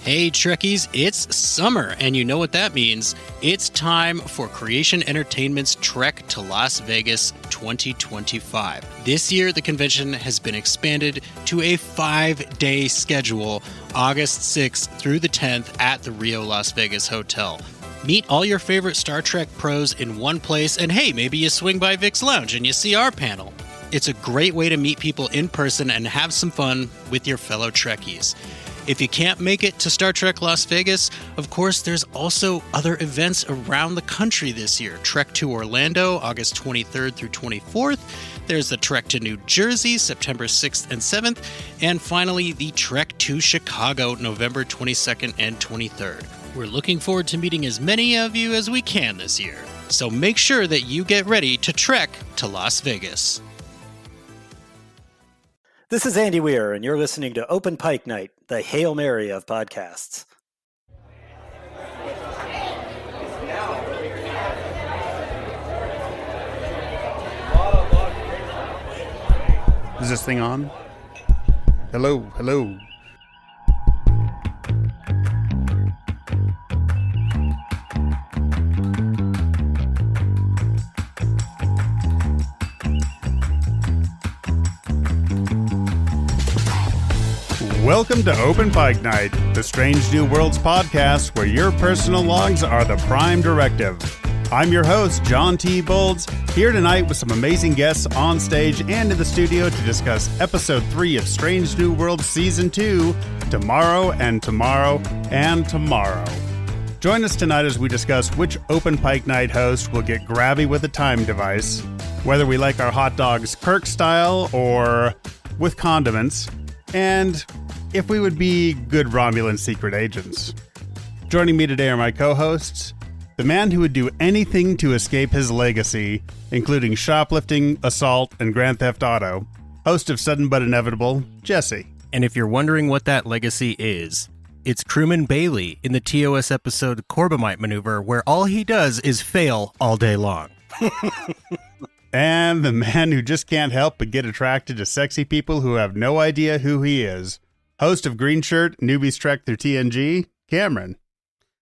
Hey Trekkies, it's summer, and you know what that means. It's time for Creation Entertainment's Trek to Las Vegas 2025. This year, the convention has been expanded to a 5-day schedule, August 6th through the 10th at the Rio Las Vegas Hotel. Meet all your favorite Star Trek pros in one place, and hey, maybe you swing by Vic's Lounge and you see our panel. It's a great way to meet people in person and have some fun with your fellow Trekkies. If you can't make it to Star Trek Las Vegas, of course, there's also other events around the country this year. Trek to Orlando, August 23rd through 24th. There's the Trek to New Jersey, September 6th and 7th. And finally, the Trek to Chicago, November 22nd and 23rd. We're looking forward to meeting as many of you as we can this year. So make sure that you get ready to trek to Las Vegas. This is Andy Wier, and you're listening to Open Pike Night, the Hail Mary of podcasts. Is this thing on? Hello, hello. Welcome to Open Pike Night, the Strange New Worlds podcast where your personal logs are the prime directive. I'm your host, John T. Bolds, here tonight with some amazing guests on stage and in the studio to discuss Episode 3 of Strange New Worlds Season 2, Tomorrow and Tomorrow and Tomorrow. Join us tonight as we discuss which Open Pike Night host will get grabby with a time device, whether we like our hot dogs Kirk-style or with condiments, and if we would be good Romulan secret agents. Joining me today are my co-hosts, the man who would do anything to escape his legacy, including shoplifting, assault, and Grand Theft Auto, host of Sudden But Inevitable, Jesse. And if you're wondering what that legacy is, it's crewman Bailey in the TOS episode Corbomite Maneuver, where all he does is fail all day long. And the man who just can't help but get attracted to sexy people who have no idea who he is, host of Green Shirt, Newbies Trek through TNG, Cameron.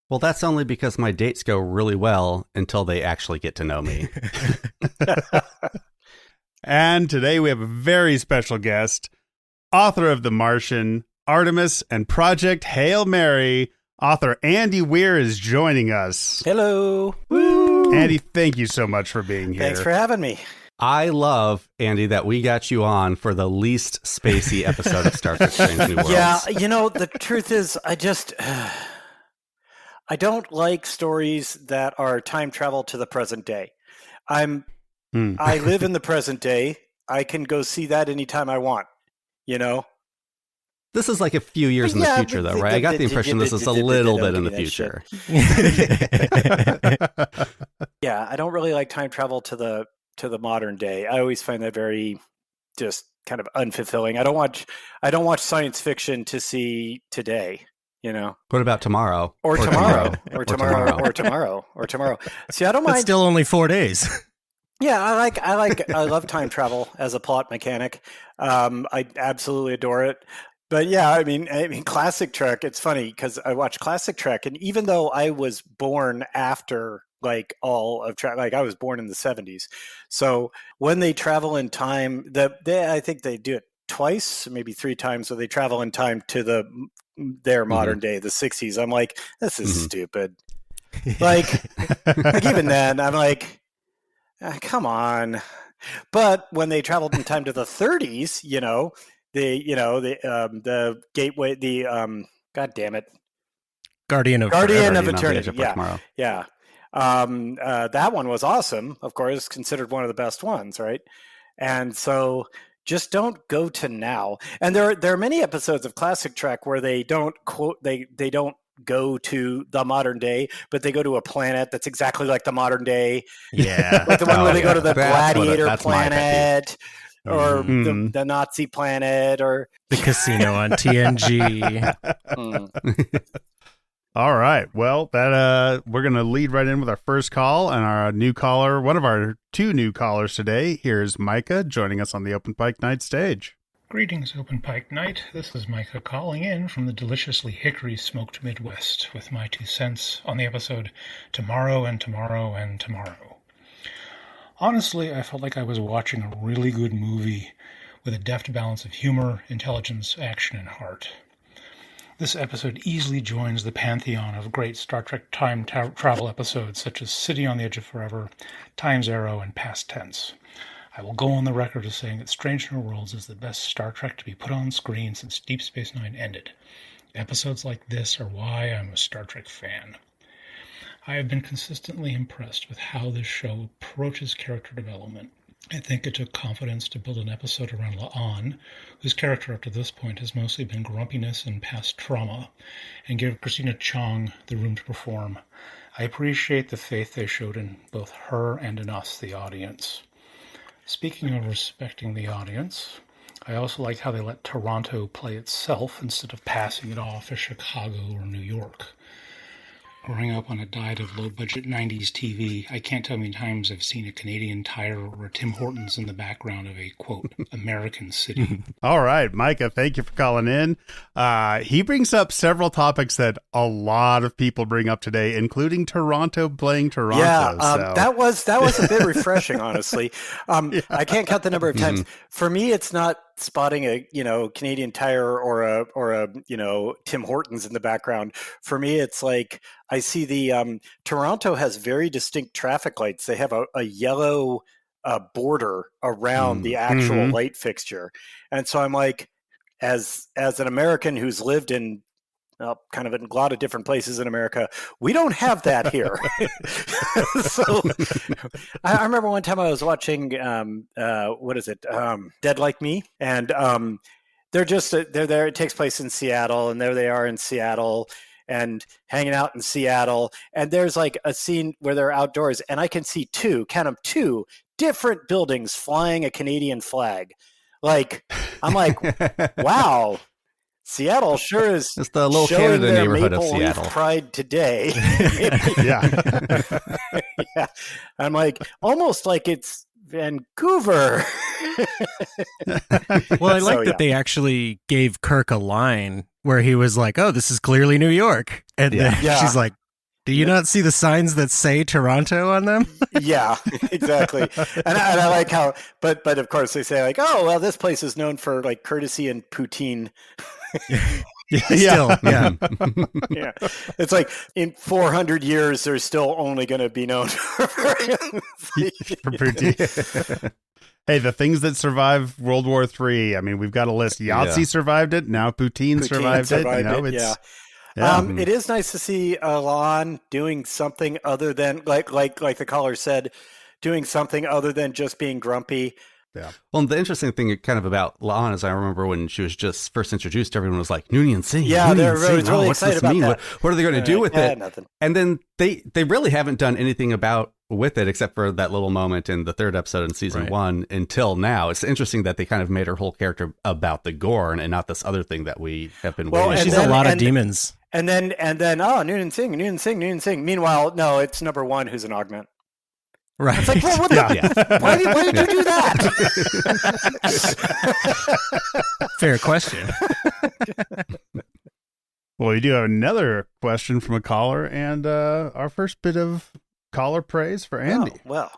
Well, that's only because my dates go really well until they actually get to know me. And today we have a very special guest, author of The Martian, Artemis, and Project Hail Mary, author Andy Wier is joining us. Hello. Woo. Andy, thank you so much for being here. Thanks for having me. I love, Andy, that we got you on for the least spacey episode of Star Trek Strange New Worlds. Yeah, you know, the truth is, I don't like stories that are time travel to the present day. I live in the present day. I can go see that anytime I want, you know? This is like a few years in the future, though, right? I got the impression this is a little bit in the future. Yeah, I don't really like time travel to the modern day. I always find that very just kind of unfulfilling. I don't watch science fiction to see today, you know. What about tomorrow? Or tomorrow. Or tomorrow. See, I don't mind. It's still only 4 days. Yeah, I love time travel as a plot mechanic. I absolutely adore it. But yeah, I mean, classic Trek. It's funny because I watch classic Trek, and even though I was born after like all of Trek, like I was born in the 70s, so when they travel in time, I think they do it twice, maybe 3 times, where they travel in time to their modern day, the 60s. I'm like, this is stupid. Like even then, I'm like, come on. But when they traveled in time to the 30s, you know. The gateway, God damn it, Guardian of Eternity. Yeah. That one was awesome. Of course, considered one of the best ones, right? And so, just don't go to now. And there are many episodes of classic Trek where they don't don't go to the modern day, but they go to a planet that's exactly like the modern day. Yeah, like the one where they go to the Gladiator planet. Or the Nazi planet, or the casino on TNG. All right. Well, we're going to lead right in with our first call, and our new caller, one of our 2 new callers today. Here's Micah joining us on the Open Pike Night Stage. Greetings, Open Pike Night. This is Micah calling in from the deliciously hickory-smoked Midwest with my 2 cents on the episode Tomorrow and Tomorrow and Tomorrow. Honestly, I felt like I was watching a really good movie with a deft balance of humor, intelligence, action, and heart. This episode easily joins the pantheon of great Star Trek time travel episodes such as City on the Edge of Forever, Time's Arrow, and Past Tense. I will go on the record as saying that Strange New Worlds is the best Star Trek to be put on screen since Deep Space Nine ended. Episodes like this are why I'm a Star Trek fan. I have been consistently impressed with how this show approaches character development. I think it took confidence to build an episode around La'an, whose character up to this point has mostly been grumpiness and past trauma, and give Christina Chong the room to perform. I appreciate the faith they showed in both her and in us, the audience. Speaking of respecting the audience, I also like how they let Toronto play itself instead of passing it off as Chicago or New York. Growing up on a diet of low-budget 90s TV, I can't tell how many times I've seen a Canadian Tire or a Tim Hortons in the background of a, quote, American city. All right, Micah, thank you for calling in. He brings up several topics that a lot of people bring up today, including Toronto playing Toronto. Yeah, that was a bit refreshing, honestly. I can't count the number of times. For me, it's not spotting a Canadian Tire or a Tim Hortons in the background. For me, it's like I see the Toronto has very distinct traffic lights. They have a yellow border around the actual light fixture, and so I'm like, as an American who's lived in kind of in a lot of different places in America, we don't have that here. So I remember one time I was watching, Dead Like Me, and they're there. It takes place in Seattle, and there they are in Seattle and hanging out in Seattle. And there's like a scene where they're outdoors, and I can see two different buildings flying a Canadian flag. Like, I'm like, wow. Seattle sure is it's the little showing Canada their neighborhood Maple of Seattle. Leaf pride today. Yeah. Yeah. I'm like, almost like it's Vancouver. Well, I like that they actually gave Kirk a line where he was like, "Oh, this is clearly New York," and then she's like, "Do you not see the signs that say Toronto on them?" Yeah, exactly. And I like how, but of course they say like, "Oh, well, this place is known for like courtesy and poutine." Still, yeah. Yeah. It's like in 400 years, they're still only going to be known for poutine. Hey, the things that survived World War III. I mean, we've got a list. Yahtzee survived it. Now poutine survived it. It is nice to see La'an doing something other than like the caller said, doing something other than just being grumpy. Yeah. Well, the interesting thing kind of about La'an is I remember when she was just first introduced, everyone was like, Noonien Singh. Yeah, they're really what's excited this about mean? that. What are they going to do with it? Nothing. And then they really haven't done anything with it except for that little moment in the 3rd episode in season 1 until now. It's interesting that they kind of made her whole character about the Gorn and not this other thing that we have been waiting for. She's a lot of demons. And then Noonan Singh. Meanwhile, no, it's number 1 who's an augment. Right. It's like, well, why did you do that? Fair question. Well, we do have another question from a caller, and our first bit of caller praise for Andy. Oh, well.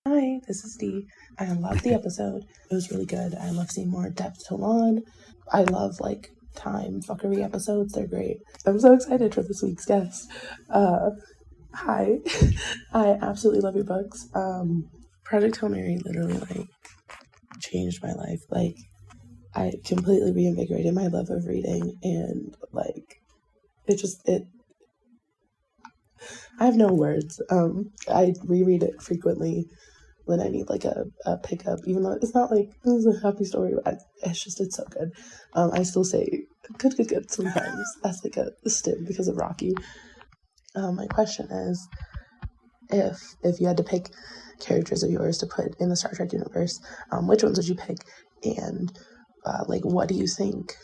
Hi, this is Dee. I loved the episode. It was really good. I love seeing more depth to Lon. I love time fuckery episodes. They're great. I'm so excited for this week's guest. Hi. I absolutely love your books. Project Hail Mary literally changed my life. I completely reinvigorated my love of reading, and I have no words. I reread it frequently when I need a pickup, even though it's not this is a happy story. It's so good. I still say good sometimes as a stim because of Rocky. My question is, if you had to pick characters of yours to put in the Star Trek universe, which ones would you pick, and what do you think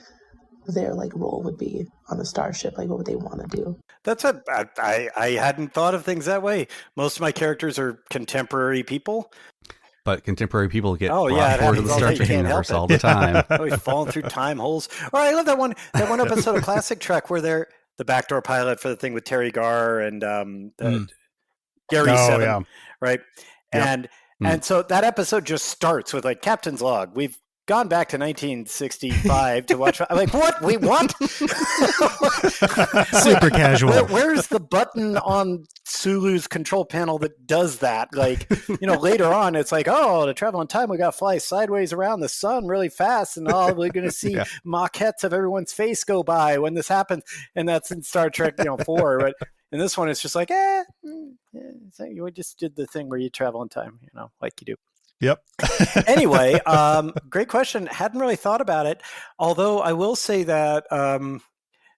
their role would be on a starship? What would they want to do? I hadn't thought of things that way. Most of my characters are contemporary people. But contemporary people get Oh, brought yeah, it forward to the happens all Star day. Trek You can't universe help it. all the time. Always falling through time holes. Oh, I love that one episode of Classic Trek where they're the backdoor pilot for the thing with Terry Garr and Gary Seven, yeah. right? Yep. And so that episode just starts with like Captain's log. We've gone back to 1965 to watch. I'm like, what? Wait, what? Super casual. Where's the button on Sulu's control panel that does that? Like, later on, it's like, oh, to travel in time, we got to fly sideways around the sun really fast, and we're going to see maquettes of everyone's face go by when this happens, and that's in Star Trek, 4. But in this one, it's just like, you just did the thing where you travel in time, like you do. Yep. Anyway, great question. Hadn't really thought about it. Although I will say that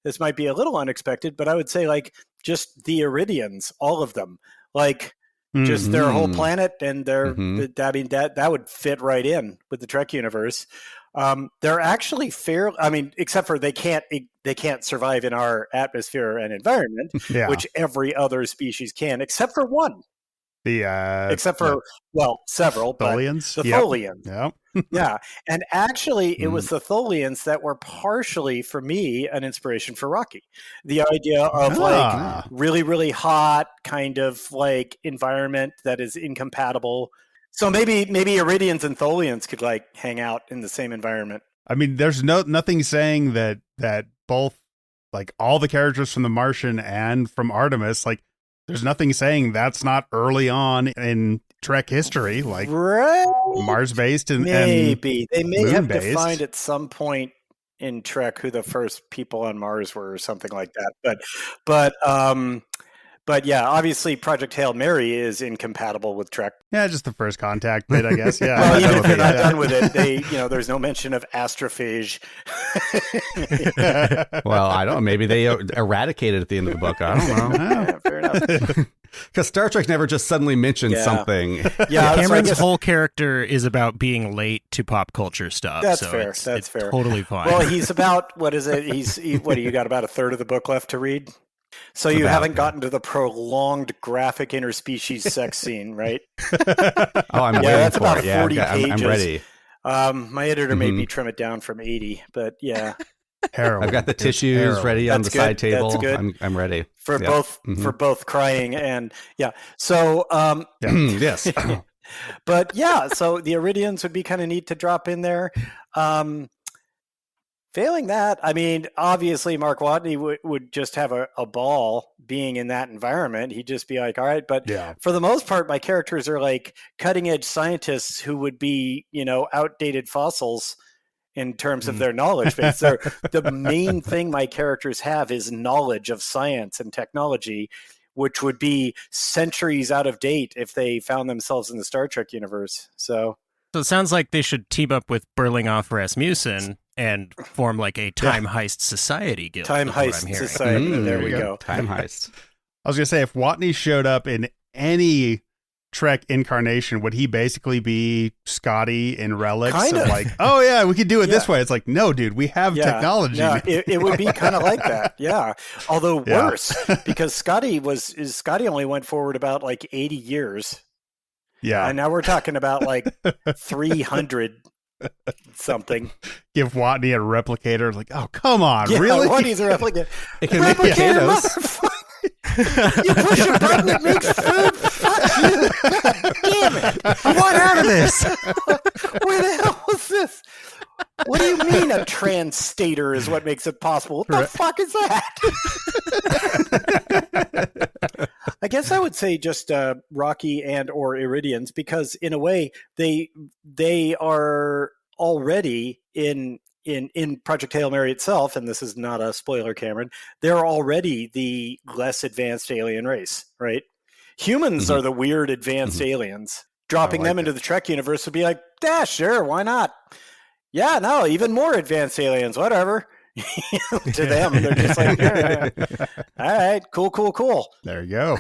this might be a little unexpected, but I would say like just the Iridians, all of them, like just their whole planet and their. I mean that would fit right in with the Trek universe. They're actually fair. I mean, except for they can't survive in our atmosphere and environment, which every other species can, except for one. Except for several Tholians. The Tholians. Yep. Yeah. And actually it was the Tholians that were partially, for me, an inspiration for Rocky. The idea of like really, really hot kind of like environment that is incompatible. So maybe Iridians and Tholians could like hang out in the same environment. I mean, there's nothing saying that both like all the characters from the Martian and from Artemis, like there's nothing saying that's not early on in Trek history, like Mars-based and maybe they may have moon-based. defined at some point in Trek who the first people on Mars were or something like that. But yeah, obviously Project Hail Mary is incompatible with Trek. Yeah, just the first contact bit, I guess. Yeah. Well, even if you're not done with it, there's no mention of astrophage. Well, I don't know. Maybe they eradicate it at the end of the book. I don't know. Yeah, fair enough. Because Star Trek never just suddenly mentions something. Yeah, Cameron's whole character is about being late to pop culture stuff. That's so fair. It's fair. Totally fine. Well, he's about, what is it? What do you got, about a third of the book left to read? So you haven't gotten to the prolonged graphic interspecies sex scene, right? I'm waiting that's for about it. 40 pages. I'm ready. My editor made me trim it down from 80, but yeah. Heroin. I've got the tissues ready on the side table. That's good. I'm ready For both crying and So yes. But yeah, so the Iridians would be kind of neat to drop in there. Failing that, I mean, obviously Mark Watney would just have a ball being in that environment. He'd just be like, all right. But for the most part, my characters are like cutting edge scientists who would be, outdated fossils in terms of their knowledge base. The main thing my characters have is knowledge of science and technology, which would be centuries out of date if they found themselves in the Star Trek universe. So it sounds like they should team up with Berlinghoff Rasmussen and form like a time heist society guild. Time heist society. There we go. Time heist. I was going to say, if Watney showed up in any Trek incarnation, would he basically be Scotty in Relics? Kind of. Like, oh yeah, we could do it this way. It's like, no, dude, we have technology. Yeah, it would be kind of like that. Yeah. Although worse, because Scotty only went forward about like 80 years. Yeah. And now we're talking about like 300 something. Give Watney a replicator. Like, oh, come on. Really? Watney's a replicator. It can make potatoes. You push a button that makes food. Fuck you. Damn it. I want out of this. Where the hell was this? What do you mean a transstater is what makes it possible? What the fuck is that? I guess I would say just Rocky and or Iridians, because in a way they are already in Project Hail Mary itself, and this is not a spoiler, Cameron, they're already the less advanced alien race, right? Humans are the weird advanced aliens. Dropping them into the Trek universe would be like, yeah, sure, why not? Yeah, no, even more advanced aliens, whatever. To them, they're just like, yeah. All right, cool. There you go.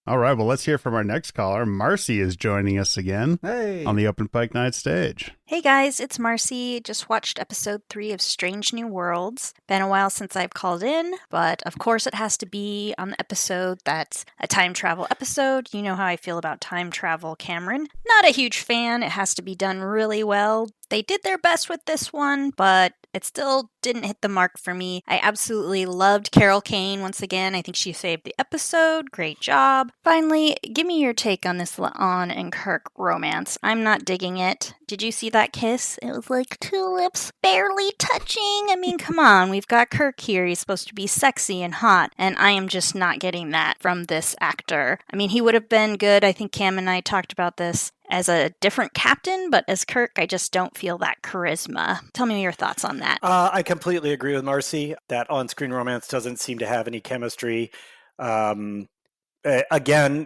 All right, well, let's hear from our next caller. Marcy is joining us again on the Open Pike Night Stage. Hey guys, it's Marcy. Just watched episode 3 of Strange New Worlds. Been a while since I've called in, but of course it has to be on the episode that's a time travel episode. You know how I feel about time travel, Cameron. Not a huge fan. It has to be done really well. They did their best with this one, but it still didn't hit the mark for me. I absolutely loved Carol Kane once again. I think she saved the episode. Great job. Finally, give me your take on this La'an and Kirk romance. I'm not digging it. Did you see that kiss? It was like 2 lips barely touching. I mean, come on. We've got Kirk here. He's supposed to be sexy and hot, and I am just not getting that from this actor. I mean, he would have been good. I think Cam and I talked about this as a different captain, but as Kirk, I just don't feel that charisma. Tell me your thoughts on that. I completely agree with Marcy. That on-screen romance doesn't seem to have any chemistry. Again,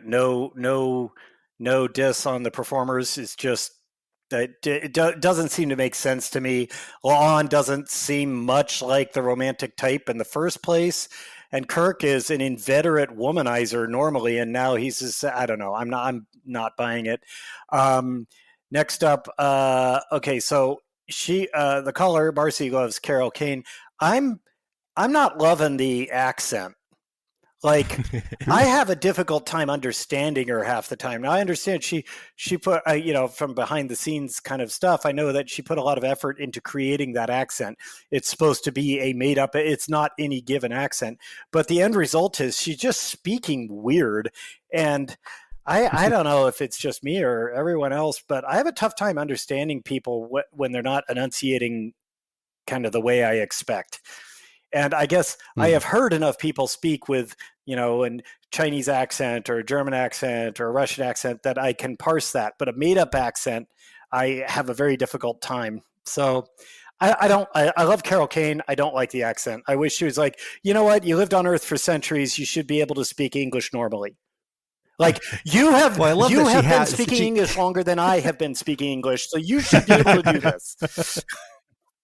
no diss on the performers. It's just that it doesn't seem to make sense to me. La'an doesn't seem much like the romantic type in the first place. And Kirk is an inveterate womanizer normally, and now he's just, I don't know. I'm not buying it. Next up, okay, so the caller Marcy loves Carol Kane. I'm not loving the accent. Like, I have a difficult time understanding her half the time. Now, I understand she put, from behind the scenes kind of stuff, I know that she put a lot of effort into creating that accent. It's supposed to be a made up, it's not any given accent. But the end result is she's just speaking weird. And I don't know if it's just me or everyone else, but I have a tough time understanding people when they're not enunciating kind of the way I expect. And I guess I have heard enough people speak with, a Chinese accent or a German accent or a Russian accent that I can parse that. But a made-up accent, I have a very difficult time. So I love Carol Kane. I don't like the accent. I wish she was like, you know what? You lived on Earth for centuries. You should be able to speak English normally. Like, you have been speaking English longer than I have been speaking English, so you should be able to do this.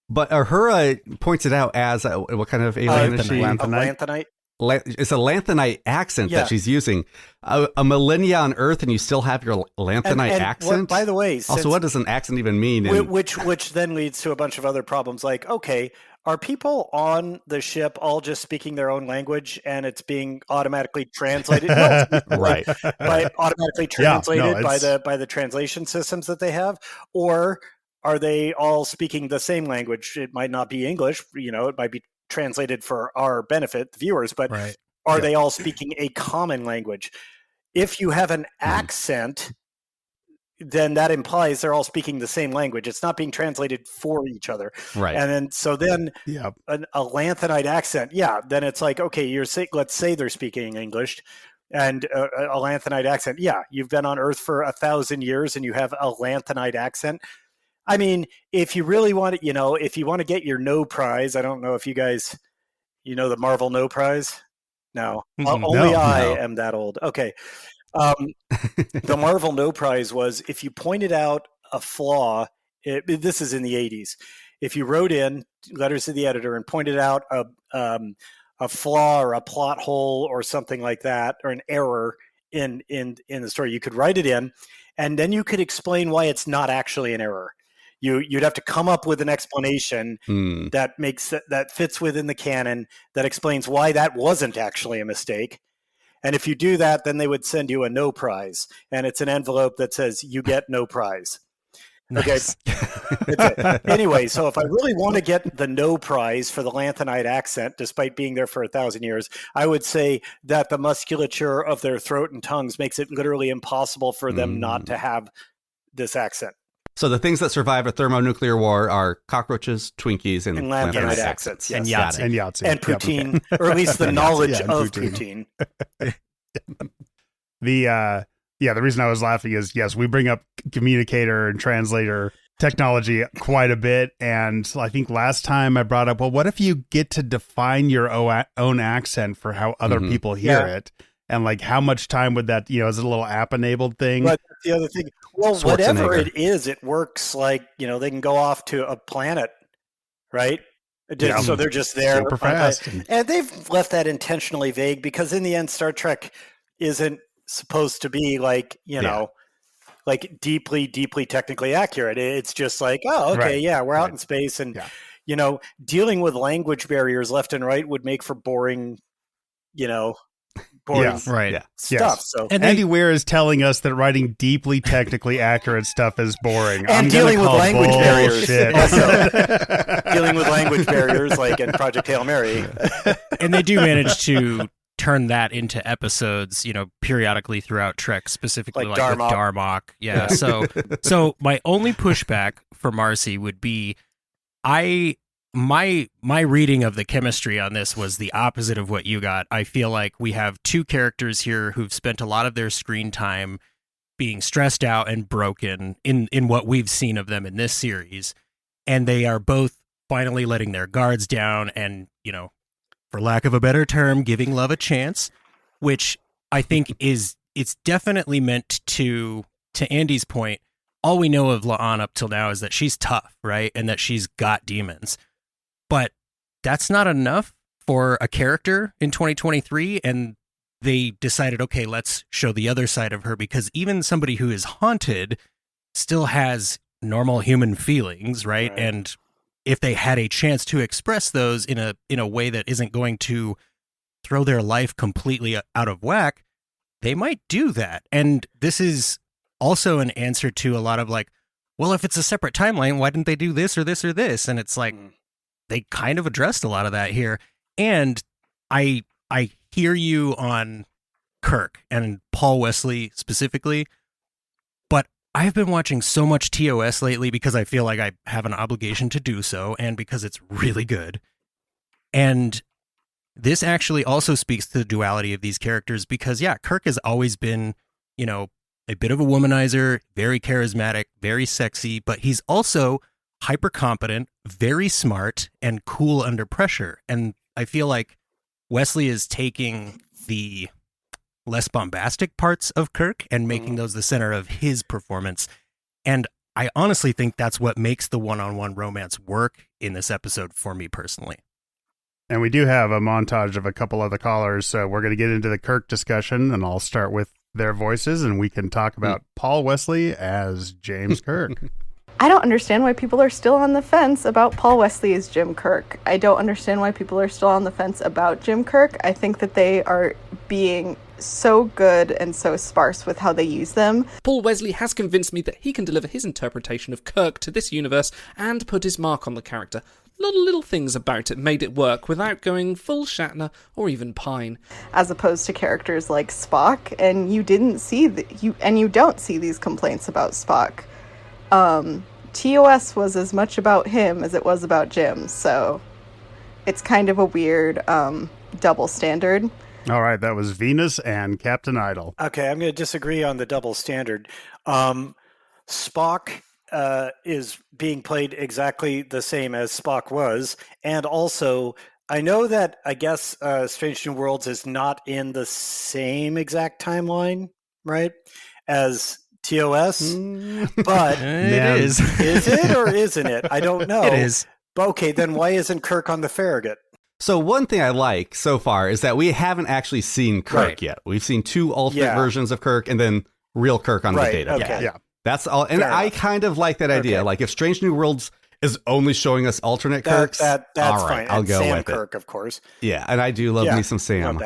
But Uhura points it out as what kind of alien is she? Lanthanite. It's a Lanthanite accent that she's using. A millennia on Earth, and you still have your Lanthanite accent? By the way, also, what does an accent even mean? Which then leads to a bunch of other problems. Like, okay, are people on the ship all just speaking their own language, and it's being automatically translated? Right. Automatically translated by the translation systems that they have, or are they all speaking the same language? It might not be English, it might be translated for our benefit, the viewers, but are they all speaking a common language? If you have an accent, then that implies they're all speaking the same language. It's not being translated for each other. Right. And then, a Lanthanite accent, then it's like, okay, let's say they're speaking English. And a Lanthanite accent, you've been on Earth for 1,000 years and you have a Lanthanite accent. I mean, if you really want to, if you want to get your No Prize, I don't know if you guys, the Marvel No Prize. No, only I am that old. Okay. The Marvel No Prize was if you pointed out a flaw. This is in the 80s. If you wrote in letters to the editor and pointed out a flaw or a plot hole or something like that, or an error in the story, you could write it in, and then you could explain why it's not actually an error. You'd have to come up with an explanation that fits within the canon that explains why that wasn't actually a mistake. And if you do that, then they would send you a No Prize, and it's an envelope that says you get no prize. Nice. Okay. Anyway, so if I really want to get the No Prize for the Lanthanite accent, despite being there for 1,000 years, I would say that the musculature of their throat and tongues makes it literally impossible for them not to have this accent. So the things that survive a thermonuclear war are cockroaches, Twinkies, and Lanthanite accents. Yes. And Yahtzee. And poutine, or at least the knowledge of poutine. The reason I was laughing is, yes, we bring up communicator and translator technology quite a bit. And I think last time I brought up, well, what if you get to define your own accent for how other people hear it? And like, how much time would that, is it a little app enabled thing? But the other thing, well, whatever it is, it works like, they can go off to a planet, right? So they're just there. Super fast. And they've left that intentionally vague because in the end, Star Trek isn't supposed to be like, you know, like deeply, deeply technically accurate. It's just like, oh, okay, Right. yeah, we're out in space, and you know, dealing with language barriers left and right would make for boring, you know, boring stuff. So and Andy Wier is telling us that writing deeply technically accurate stuff is boring. And dealing with language barriers. Also. Dealing Dealing with language barriers like in Project Hail Mary. And they do manage to turn that into episodes, you know, periodically throughout Trek, specifically like with Darmok. Yeah. So my only pushback for Marcy would be my reading of the chemistry on this was the opposite of what you got. I feel like we have two characters here who've spent a lot of their screen time being stressed out and broken in what we've seen of them in this series. And they are both finally letting their guards down and, you know, for lack of a better term, giving love a chance, which I think it's definitely meant to Andy's point. All we know of La'an up till now is that she's tough, right? And that she's got demons. But that's not enough for a character in 2023. And they decided, okay, let's show the other side of her, because even somebody who is haunted still has normal human feelings, right? And if they had a chance to express those in a way that isn't going to throw their life completely out of whack, they might do that. And this is also an answer to a lot of like, well, if it's a separate timeline, why didn't they do this or this or this? And it's like, they kind of addressed a lot of that here. And I hear you on Kirk and Paul Wesley specifically, but I've been watching so much TOS lately because I feel like I have an obligation to do so, and because it's really good. And this actually also speaks to the duality of these characters because, yeah, Kirk has always been, you know, a bit of a womanizer, very charismatic, very sexy, but he's also hyper competent, very smart, and cool under pressure. And I feel like Wesley is taking the less bombastic parts of Kirk and making those the center of his performance. And I honestly think that's what makes the one-on-one romance work in this episode for me personally. And we do have a montage of a couple of the callers, so we're going to get into the Kirk discussion, and I'll start with their voices, and we can talk about Paul Wesley as James Kirk. I don't understand why people are still on the fence about Paul Wesley as Jim Kirk. I don't understand why people are still on the fence about Jim Kirk. I think that they are being so good and so sparse with how they use them. Paul Wesley has convinced me that he can deliver his interpretation of Kirk to this universe and put his mark on the character. Little things about it made it work without going full Shatner or even Pine. As opposed to characters like Spock, and you didn't see you don't see these complaints about Spock. TOS was as much about him as it was about Jim, so it's kind of a weird double standard. All right, that was Venus and Captain Idol. Okay, I'm going to disagree on the double standard. Spock is being played exactly the same as Spock was, and also I know that I guess Strange New Worlds is not in the same exact timeline, right, as TOS, but it is. Is it or isn't it? I don't know. It is. But okay, then why isn't Kirk on the Farragut? So one thing I like so far is that we haven't actually seen Kirk yet. We've seen two alternate versions of Kirk and then real Kirk on the data. Okay. Yeah. That's all. And I kind of like that idea. Like if Strange New Worlds is only showing us alternate Kirks, that's all right, fine. I'll And go Sam with Kirk, it. of course. Yeah, and I do love me some Sam.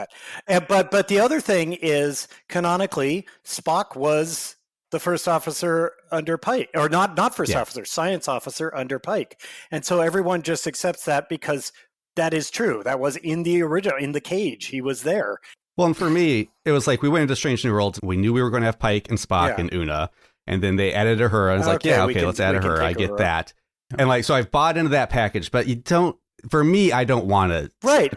But the other thing is, canonically, Spock was the first officer under Pike, or not first officer, science officer under Pike. And so everyone just accepts that because that is true. That was in the original, in the cage. He was there. Well, and for me, it was like we went into Strange New Worlds. We knew we were going to have Pike and Spock and Una. And then they added Uhura. And it's like, let's add Uhura. I get that. And like, so I've bought into that package, but you don't, for me, I don't want a TOS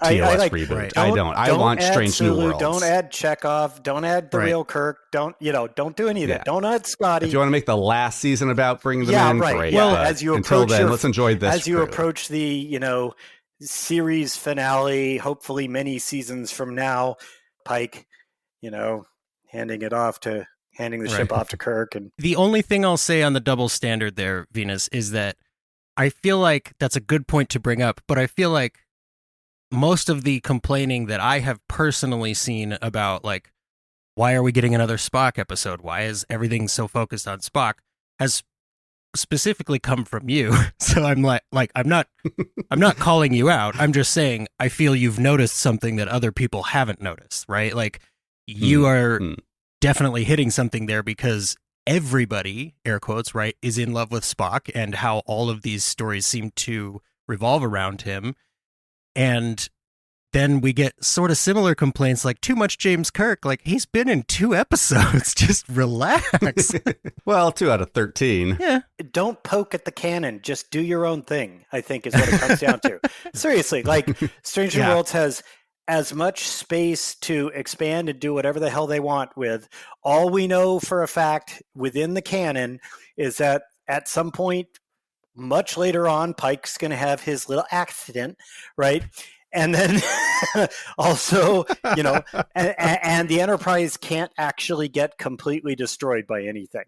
reboot. Right. I don't. I want Strange New Worlds. Don't add Chekhov. Don't add the real Kirk. Don't do any of that. Don't add Scotty. If you want to make the last season about bringing them in, great. Well, but as you until approach then, let's enjoy this. As you approach the, series finale, hopefully many seasons from now, Pike, handing the ship off to Kirk. And the only thing I'll say on the double standard there, Venus, is that I feel like that's a good point to bring up, but I feel like most of the complaining that I have personally seen about like why are we getting another Spock episode? Why is everything so focused on Spock? Has specifically come from you. So I'm like I'm not calling you out. I'm just saying I feel you've noticed something that other people haven't noticed, right? Like you are definitely hitting something there because everybody, air quotes, right, is in love with Spock and how all of these stories seem to revolve around him. And then we get sort of similar complaints like too much James Kirk. Like he's been in 2 episodes. Just relax. Well, 2 out of 13. Yeah. Don't poke at the canon. Just do your own thing, I think is what it comes down to. Seriously, like Strange New Worlds has as much space to expand and do whatever the hell they want with. All we know for a fact within the canon is that at some point much later on, Pike's going to have his little accident, right? And then also, and the Enterprise can't actually get completely destroyed by anything.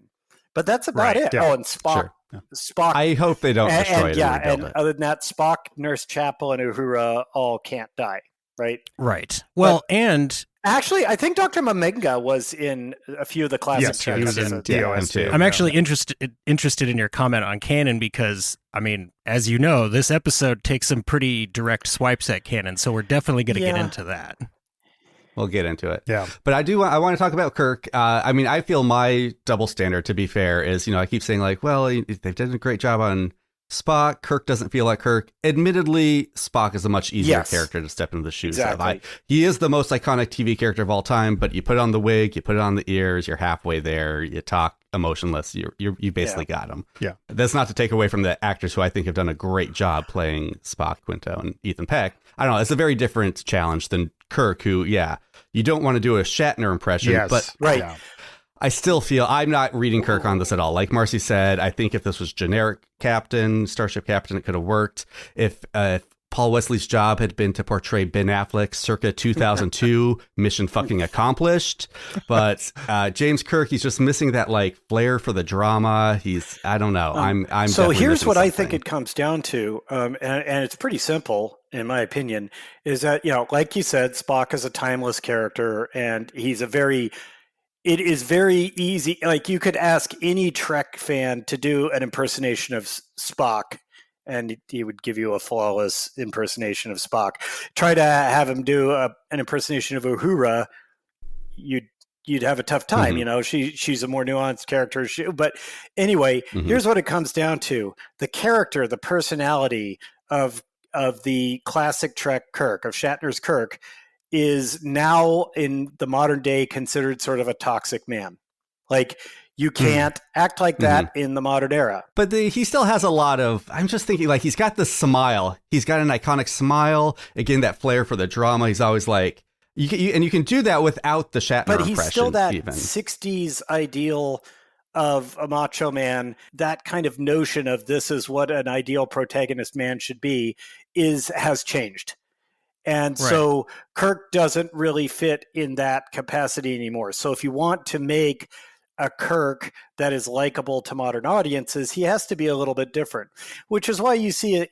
But that's about it. Yeah. Oh, and Spock. Sure. Yeah. Spock. I hope they don't destroy it. Yeah, and and other than that, Spock, Nurse Chapel, and Uhura all can't die, right? Right. Well, and actually, I think Dr. Mamenga was in a few of the classic Yes, he was in episodes. DOS too. I'm actually interested in your comment on canon because, I mean, as you know, this episode takes some pretty direct swipes at canon, so we're definitely going to get into that. We'll get into it. Yeah. But I want to talk about Kirk. I mean, I feel my double standard, to be fair, is, I keep saying like, well, they've done a great job on Spock. Kirk doesn't feel like Kirk. Admittedly, Spock is a much easier character to step into the shoes of. He is the most iconic TV character of all time, but you put on the wig, you put it on the ears, you're halfway there, you talk emotionless, you basically got him. Yeah. That's not to take away from the actors who I think have done a great job playing Spock, Quinto, and Ethan Peck. I don't know, it's a very different challenge than Kirk, who, you don't want to do a Shatner impression, but right. Yeah. I still feel I'm not reading Kirk on this at all. Like Marcy said, I think if this was generic captain, starship captain, it could have worked. If Paul Wesley's job had been to portray Ben Affleck circa 2002, mission fucking accomplished. But James Kirk, he's just missing that like flair for the drama. I don't know. I'm so here's what something. I think it comes down to, and it's pretty simple in my opinion, is that like you said, Spock is a timeless character, and it is very easy. Like you could ask any Trek fan to do an impersonation of Spock, and he would give you a flawless impersonation of Spock. Try to have him do an impersonation of Uhura, you'd have a tough time. Mm-hmm. She's a more nuanced character. But anyway, here's what it comes down to: the character, the personality of the classic Trek Kirk, of Shatner's Kirk, is now in the modern day considered sort of a toxic man. Like you can't act like that in the modern era. But he still has a lot of, I'm just thinking like he's got the smile. He's got an iconic smile. Again, that flair for the drama. He's always like, you can do that without the Shatner impression. But he's still that even. 60s ideal of a macho man. That kind of notion of this is what an ideal protagonist man should be has changed. And so Kirk doesn't really fit in that capacity anymore. So if you want to make a Kirk that is likable to modern audiences, he has to be a little bit different, which is why you see it,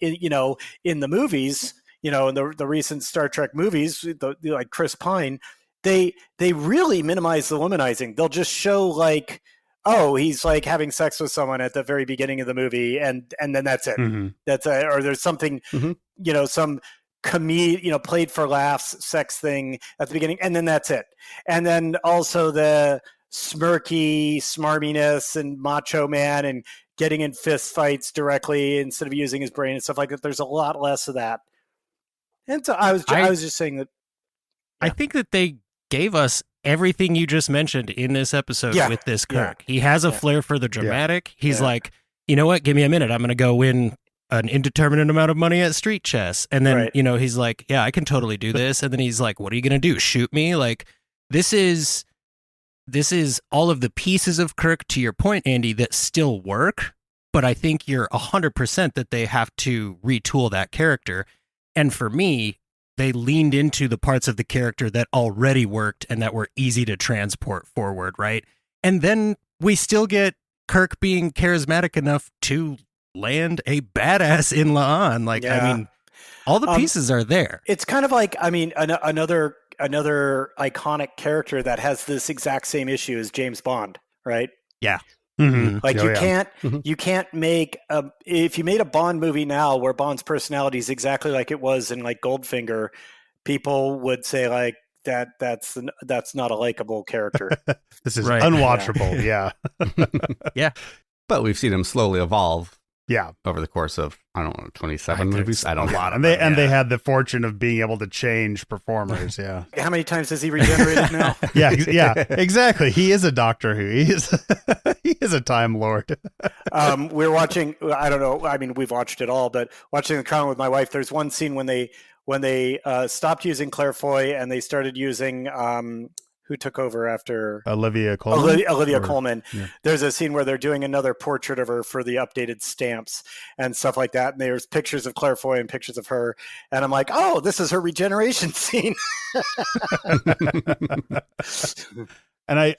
in the movies, in the recent Star Trek movies, like Chris Pine, they really minimize the womanizing. They'll just show like, oh, he's like having sex with someone at the very beginning of the movie, and then that's it. Mm-hmm. Or there's something, some played for laughs sex thing at the beginning, and then that's it. And then also the smirky smarminess and macho man and getting in fist fights directly instead of using his brain and stuff like that. There's a lot less of that. And so I was just saying that. I think that they gave us everything you just mentioned in this episode with this Kirk. He has a flair for the dramatic. He's like, you know what? Give me a minute. I'm going to go win an indeterminate amount of money at street chess. And then, he's like, yeah, I can totally do this. And then he's like, what are you going to do? Shoot me? Like, this is all of the pieces of Kirk, to your point, Andy, that still work. But I think you're 100% that they have to retool that character. And for me, they leaned into the parts of the character that already worked and that were easy to transport forward, right? And then we still get Kirk being charismatic enough to land a badass in La'an. Like, I mean, all the pieces are there. It's kind of like, another another iconic character that has this exact same issue as James Bond, right? Yeah. Mm-hmm. Like Oh, yeah. you can't make if you made a Bond movie now where Bond's personality is exactly like it was in like Goldfinger, people would say like that's not a likable character. This is Right. unwatchable. Yeah. Yeah. But we've seen him slowly evolve Yeah. over the course of, I don't know, 27 movies. I don't know. And they had the fortune of being able to change performers. Yeah. How many times has he regenerated now? Yeah, exactly. He is a Doctor Who. He is a Time Lord. We're watching. I don't know. I mean, we've watched it all, but watching The Crown with my wife, there's one scene when they stopped using Claire Foy and they started using who took over after Olivia Colman. Olivia Colman. Yeah. There's a scene where they're doing another portrait of her for the updated stamps and stuff like that. And there's pictures of Claire Foy and pictures of her. And I'm like, oh, this is her regeneration scene. And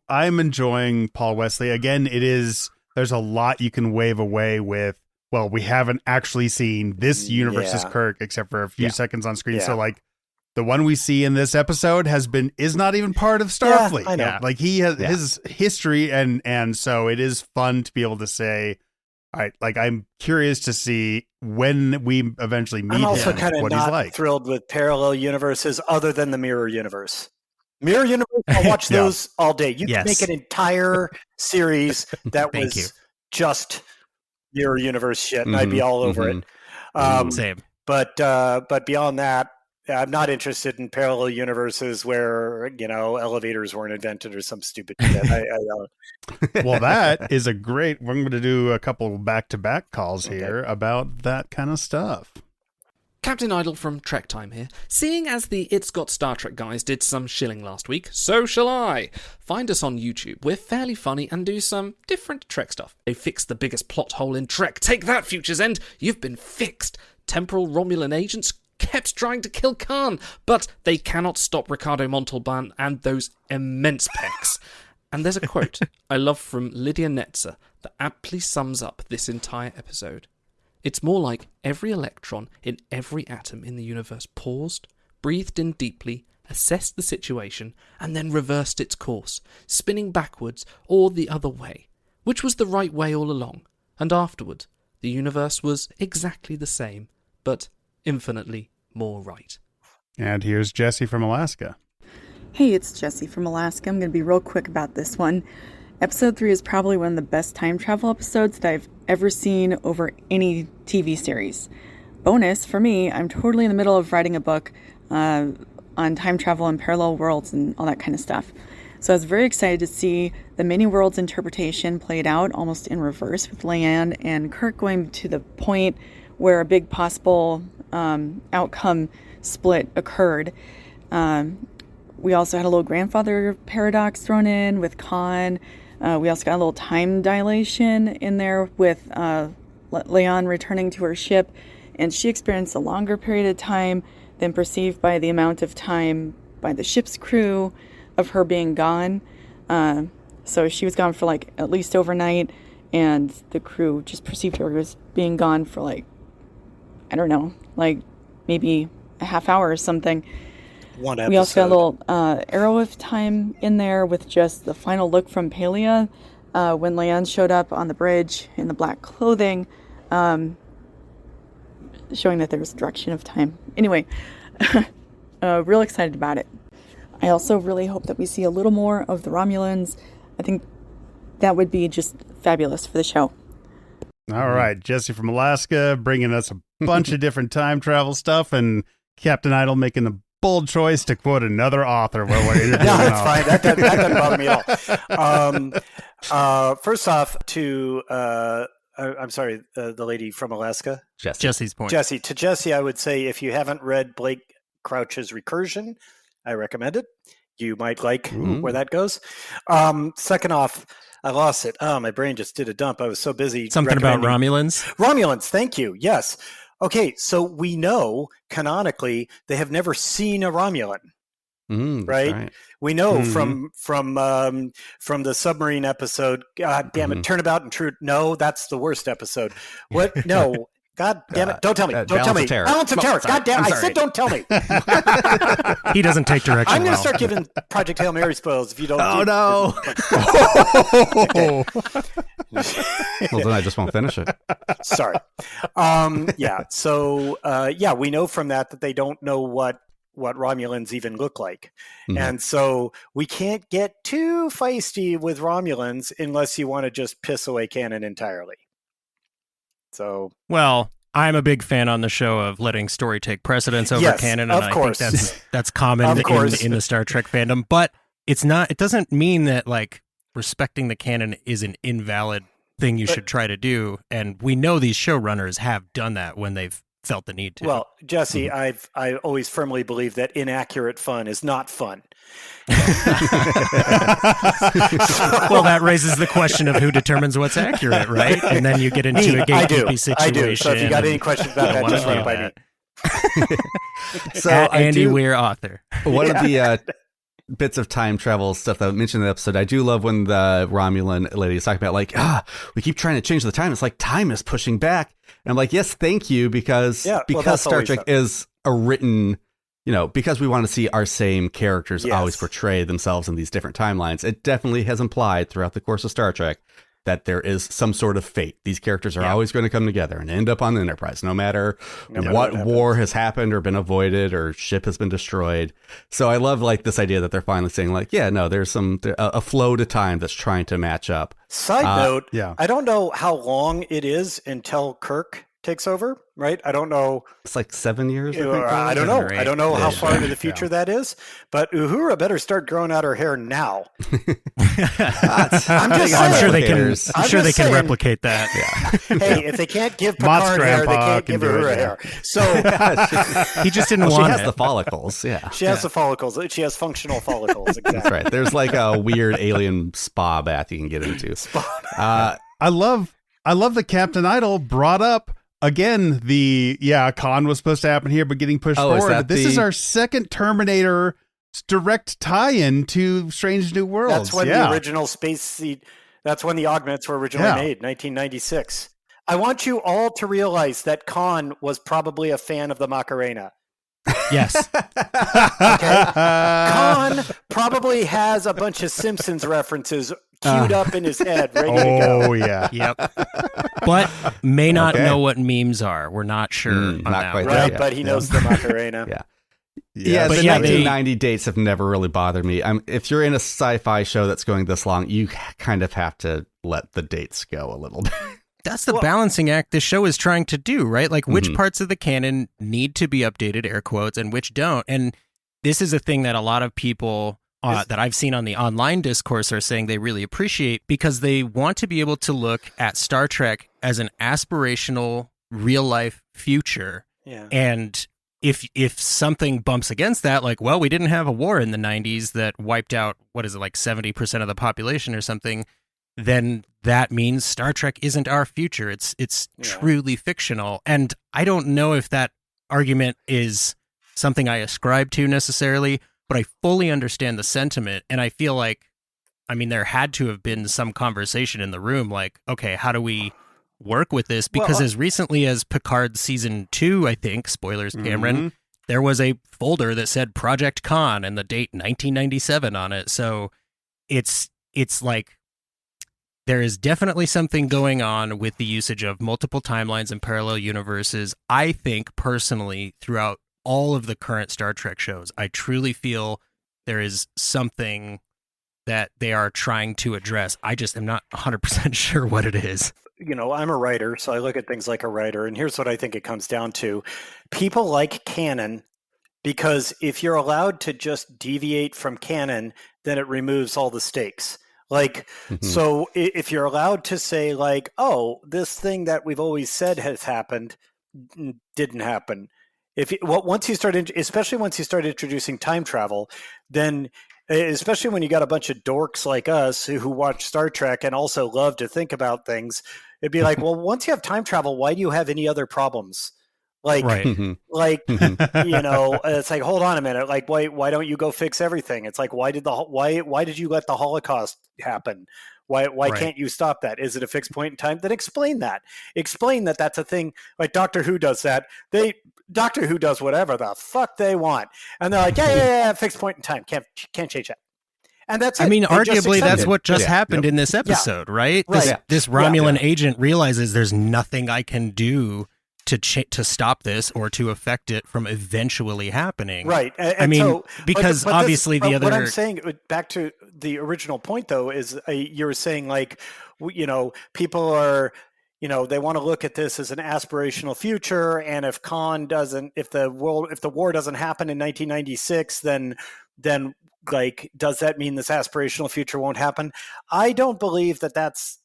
I'm enjoying Paul Wesley. Again, there's a lot you can wave away with. Well, we haven't actually seen this universe's Kirk except for a few seconds on screen. Yeah. So like the one we see in this episode is not even part of Starfleet. I know. Yeah. Like he has his history and so it is fun to be able to say, all right, like I'm curious to see when we eventually meet I'm also him, kind of what he's not like. thrilled with parallel universes other than the Mirror Universe. Mirror Universe, I'll watch those all day. You can make an entire series that was just Mirror Universe shit, and I'd be all over it. Same. But beyond that, I'm not interested in parallel universes where, elevators weren't invented or some stupid shit. Well, that is a great. We're going to do a couple back-to-back calls here about that kind of stuff. Captain Idle from Trek Time here. Seeing as the It's Got Star Trek guys did some shilling last week, so shall I. Find us on YouTube. We're fairly funny and do some different Trek stuff. They fixed the biggest plot hole in Trek. Take that, Future's End. You've been fixed. Temporal Romulan agents kept trying to kill Khan, but they cannot stop Ricardo Montalban and those immense pecs. And there's a quote I love from Lydia Netzer that aptly sums up this entire episode. It's more like every electron in every atom in the universe paused, breathed in deeply, assessed the situation, and then reversed its course, spinning backwards or the other way, which was the right way all along. And afterward, the universe was exactly the same, but infinitely more right. And here's Jesse from Alaska. Hey, it's Jesse from Alaska. I'm going to be real quick about this one. Episode 3 is probably one of the best time travel episodes that I've ever seen over any TV series. Bonus, for me, I'm totally in the middle of writing a book on time travel and parallel worlds and all that kind of stuff. So I was very excited to see the many worlds interpretation played out almost in reverse with Leanne and Kirk going to the point where a big possible outcome split occurred. We also had a little grandfather paradox thrown in with Khan. We also got a little time dilation in there with Leanne returning to her ship, and she experienced a longer period of time than perceived by the amount of time by the ship's crew of her being gone. So she was gone for like at least overnight, and the crew just perceived her as being gone for like, I don't know, like maybe a half hour or something. One episode. We also got a little arrow of time in there with just the final look from Palia when Leanne showed up on the bridge in the black clothing, showing that there's a direction of time. Anyway, real excited about it. I also really hope that we see a little more of the Romulans. I think that would be just fabulous for the show. All right, Jesse from Alaska bringing us a bunch of different time travel stuff, and Captain Idle making the bold choice to quote another author while we're interviewing. No, that's fine. That doesn't bother me at all. First off, to I'm sorry, the lady from Alaska, Jesse's point. To Jesse, I would say if you haven't read Blake Crouch's Recursion, I recommend it. You might like where that goes. Second off, I lost it. Oh, my brain just did a dump. I was so busy. Something about Romulans? Romulans, thank you. Yes. Okay, so we know canonically they have never seen a Romulan, right? We know from the submarine episode. God damn it! Turnabout and True. No, that's the worst episode. What? No, God damn it! Don't tell me! Don't tell Balance me! of Terror. Balance of Terror! Sorry. God damn! I'm I sorry. said don't tell me. He doesn't take direction. I'm going to well. start giving Project Hail Mary spoils if you don't. Oh no! Well, then I just won't finish it. Sorry. Yeah. So we know from that they don't know what Romulans even look like. Mhm. And so we can't get too feisty with Romulans unless you want to just piss away canon entirely. So, Well, I'm a big fan on the show of letting story take precedence over Yes, canon, of and course. I think that's common Of course. in the Star Trek fandom. But it doesn't mean that like respecting the canon is an invalid thing you should try to do. And we know these showrunners have done that when they've felt the need to. well, Jesse, I always firmly believe that inaccurate fun is not fun. Well, that raises the question of who determines what's accurate, right? And then you get into a gatekeeping situation. I do. So if you got any questions about that, just run it by me. So At I Andy do- Wier, author. One of the bits of time travel stuff that I mentioned in the episode, I do love when the Romulan lady is talking about like, we keep trying to change the time. It's like time is pushing back. And I'm like, yes, thank you, because that's Star always Trek fun. is a written, because we want to see our same characters Yes. always portray themselves in these different timelines. It definitely has implied throughout the course of Star Trek that there is some sort of fate. These characters are always going to come together and end up on the Enterprise, no matter what war has happened or been avoided or ship has been destroyed. So I love like this idea that they're finally saying like, yeah, no, there's a flow to time that's trying to match up. Side note, yeah. I don't know how long it is until Kirk takes over, right? I don't know. It's like 7 years. I don't know. I don't know how far into the future that is, but Uhura better start growing out her hair now. I'm sure they can. I'm sure they can replicate that. Hey, if they can't give Mott's Picard hair, they grandpa can't can give do it, Uhura yeah. hair. So He just didn't She want has it. the follicles. Yeah. she has the follicles. She has functional follicles. Exactly. That's right. There's like a weird alien spa bath you can get into. I love that Captain Idol brought up again Khan was supposed to happen here, but getting pushed Oh, is forward. that This is the- our second Terminator direct tie-in to Strange New Worlds. That's when the original space seat. That's when the augments were originally made, 1996. I want you all to realize that Khan was probably a fan of the Macarena. Yes. Okay? Khan probably has a bunch of Simpsons references queued up in his head, ready to go. Oh yeah. Yep. But may not Okay. know what memes are. We're not sure on not that quite one. there Right, yet. but he knows the Macarena. Yeah. Yeah, But the yeah, 1990 dates have never really bothered me. If you're in a sci-fi show that's going this long, you kind of have to let the dates go a little bit. That's the balancing act this show is trying to do, right? Like which Mhm. parts of the canon need to be updated, air quotes, and which don't. And this is a thing that a lot of people that I've seen on the online discourse are saying they really appreciate because they want to be able to look at Star Trek as an aspirational, real-life future. Yeah. And if something bumps against that, like, well, we didn't have a war in the 90s that wiped out, what is it, like 70% of the population or something, then that means Star Trek isn't our future. It's truly fictional. And I don't know if that argument is something I ascribe to necessarily, but I fully understand the sentiment. And I feel like, I mean, there had to have been some conversation in the room like, okay, how do we work with this? Because as recently as Picard season 2, I think, spoilers, Cameron, there was a folder that said Project Khan and the date 1997 on it. So it's like, there is definitely something going on with the usage of multiple timelines and parallel universes. I think personally, throughout all of the current Star Trek shows, I truly feel there is something that they are trying to address. I just am not 100% sure what it is. You know, I'm a writer, so I look at things like a writer, and here's what I think it comes down to. People like canon because if you're allowed to just deviate from canon, then it removes all the stakes. Like, so if you're allowed to say like, oh, this thing that we've always said has happened didn't happen. Once you start, especially once you start introducing time travel, then especially when you got a bunch of dorks like us who watch Star Trek and also love to think about things, it'd be like, well, once you have time travel, why do you have any other problems? Like, Right. like, you know, it's like, hold on a minute. Like, why don't you go fix everything? It's like, why did you let the Holocaust happen? Why Right. can't you stop that? Is it a fixed point in time? Then explain that. Explain that that's a thing. Like Doctor Who does that. Doctor Who does whatever the fuck they want, and they're like, yeah, fixed point in time. Can't change that. And that's it. I mean, They just arguably, accept that's it. what just Yeah. happened Yep. in this episode, right? Right. This Romulan agent realizes there's nothing I can do to stop this or to affect it from eventually happening. Right. And I mean, so, because obviously the What I'm other saying, back to the original point, though, is you were saying, like, people are, they want to look at this as an aspirational future, and if the war doesn't happen in 1996, then like, does that mean this aspirational future won't happen? I don't believe that that's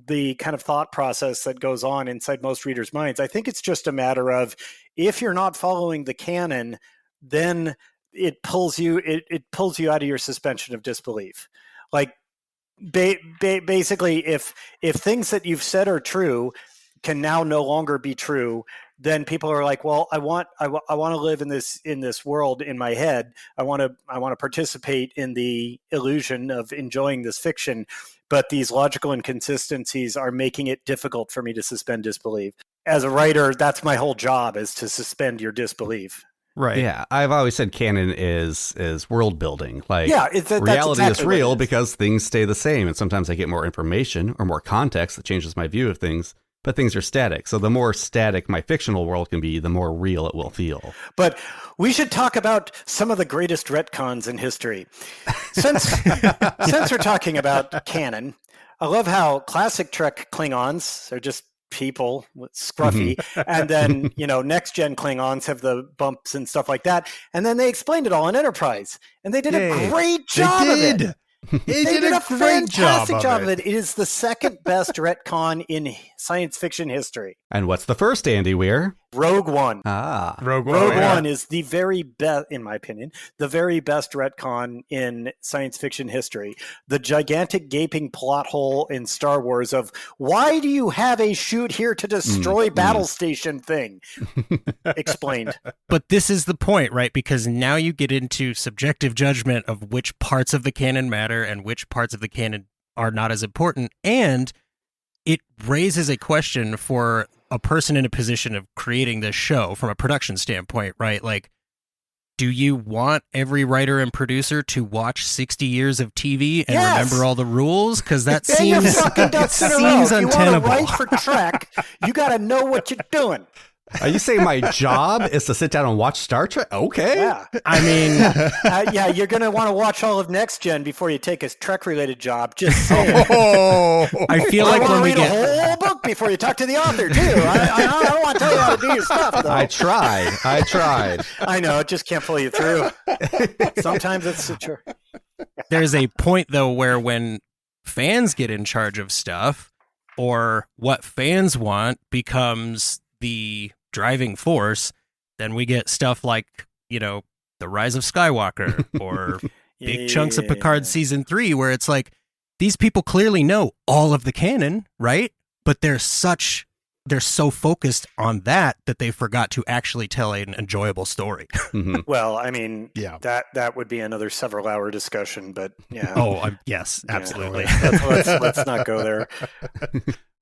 the kind of thought process that goes on inside most readers' minds. I think it's just a matter of, if you're not following the canon, then it pulls you out of your suspension of disbelief. Like, basically, if things that you've said are true can now no longer be true, then people are like, well, I want to live in this world in my head. I want to participate in the illusion of enjoying this fiction, but these logical inconsistencies are making it difficult for me to suspend disbelief. As a writer, that's my whole job, is to suspend your disbelief. right. Yeah, I've always said canon is world building. Like, that's reality exactly is what it real is. because things stay the same, and sometimes I get more information or more context that changes my view of things. But things are static, so the more static my fictional world can be, the more real it will feel. But we should talk about some of the greatest retcons in history. Since we're talking about canon, I love how classic Trek Klingons are just people with scruffy, and then next gen Klingons have the bumps and stuff like that, and then they explained it all in Enterprise, and they did a great job of it. They did a fantastic job of it. It is the second best retcon in science fiction history. And what's the first, Andy Wier? Rogue One. Rogue Rogue yeah. One is the very best, in my opinion, the very best retcon in science fiction history. The gigantic gaping plot hole in Star Wars of, why do you have a shoot here to destroy battle station thing? Explained. But this is the point, right? Because now you get into subjective judgment of which parts of the canon matter and which parts of the canon are not as important. And it raises a question for a person in a position of creating this show from a production standpoint, right? Like, do you want every writer and producer to watch 60 years of TV and remember all the rules? Because that seems ducks in a row. seems If you want untenable. to write for Trek, you got to know what you're doing. Are you saying my job is to sit down and watch Star Trek? Okay. Yeah. I mean, You're going to want to watch all of Next Gen before you take a Trek-related job. Just saying. I feel like when we read get a whole book before you talk to the author, too. I don't want to tell you how to do your stuff, though. I tried. I know, it just can't pull you through. Sometimes it's true. there's a point though where when fans get in charge of stuff, or what fans want becomes the driving force, then we get stuff like, the Rise of Skywalker or big chunks of Picard season 3, where it's like, these people clearly know all of the canon, right? But they're so focused on that they forgot to actually tell an enjoyable story. Well, I mean, Yeah. that would be another several-hour discussion, but yeah. Yes, absolutely. Let's not go there.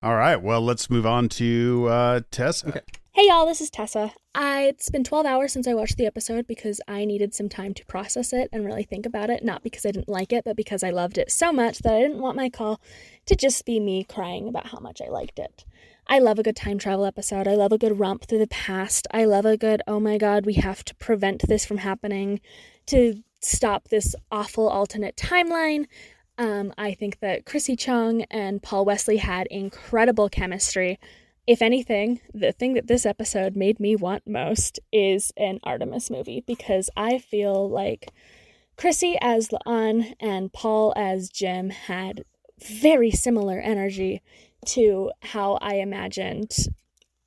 All right. Well, let's move on to Tessa. Okay. Hey y'all, this is Tessa. It's been 12 hours since I watched the episode because I needed some time to process it and really think about it, not because I didn't like it, but because I loved it so much that I didn't want my call to just be me crying about how much I liked it. I love a good time travel episode. I love a good romp through the past. I love a good, oh my god, we have to prevent this from happening to stop this awful alternate timeline. I think that Chrissy Chung and Paul Wesley had incredible chemistry. If anything, the thing that this episode made me want most is an Artemis movie, because I feel like Chrissy as La'an and Paul as Jim had very similar energy to how I imagined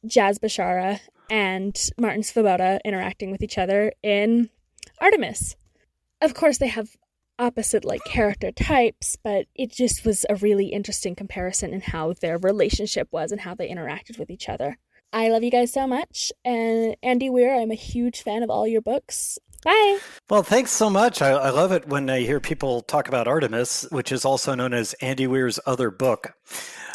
Jazz Bashara and Martin Svoboda interacting with each other in Artemis. Of course, they have opposite character types, but it just was a really interesting comparison in how their relationship was and how they interacted with each other. I love you guys so much, and Andy Wier, I'm a huge fan of all your books. Bye. Well, thanks so much. I love it when I hear people talk about Artemis, which is also known as Andy Weir's other book.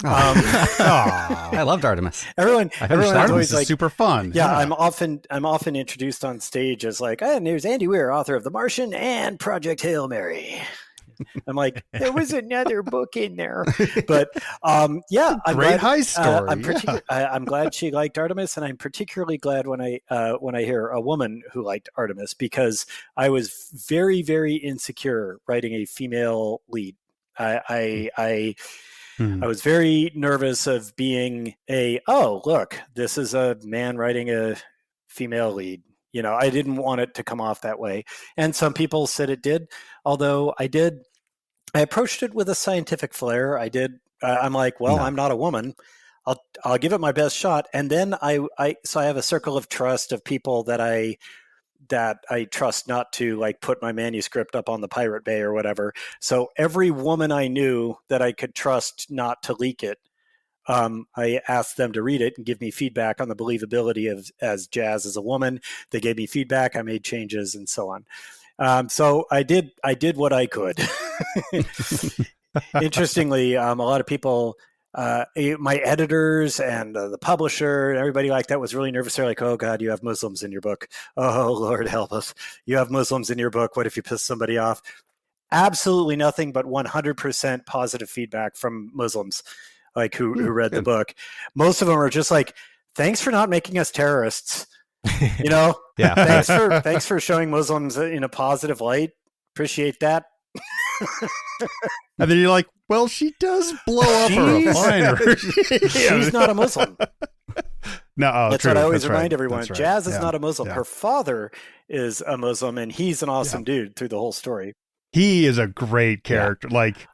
I loved Artemis. Everyone Artemis is like, super fun. Yeah, I'm often introduced on stage as like, and there's Andy Wier, author of The Martian and Project Hail Mary. I'm like, there was another book in there, but I'm Great heist story. I'm glad she liked Artemis, and I'm particularly glad when I hear a woman who liked Artemis, because I was very, very insecure writing a female lead. I was very nervous of being look, this is a man writing a female lead. You know, I didn't want it to come off that way. And some people said it did, although I approached it with a scientific flair. I'm like, well, no. I'm not a woman. I'll give it my best shot. And then so I have a circle of trust of people that I trust not to like put my manuscript up on the Pirate Bay or whatever. So every woman I knew that I could trust not to leak it, I asked them to read it and give me feedback on the believability of as Jazz as a woman. They gave me feedback. I made changes and so on. So I did what I could. Interestingly, a lot of people, my editors and the publisher and everybody like that was really nervous. They're like, oh God, you have Muslims in your book. Oh Lord, help us. You have Muslims in your book. What if you piss somebody off? Absolutely nothing but 100% positive feedback from Muslims. Like who read the book. Most of them are just like, thanks for not making us terrorists. You know, yeah. Thanks for showing Muslims in a positive light. Appreciate that. And then you're like, well, she does blow up her refinery. She's not a Muslim. No, that's true. what I always that's remind right. everyone. That's right. Jazz is not a Muslim. Yeah. Her father is a Muslim, and he's an awesome dude through the whole story. He is a great character. Like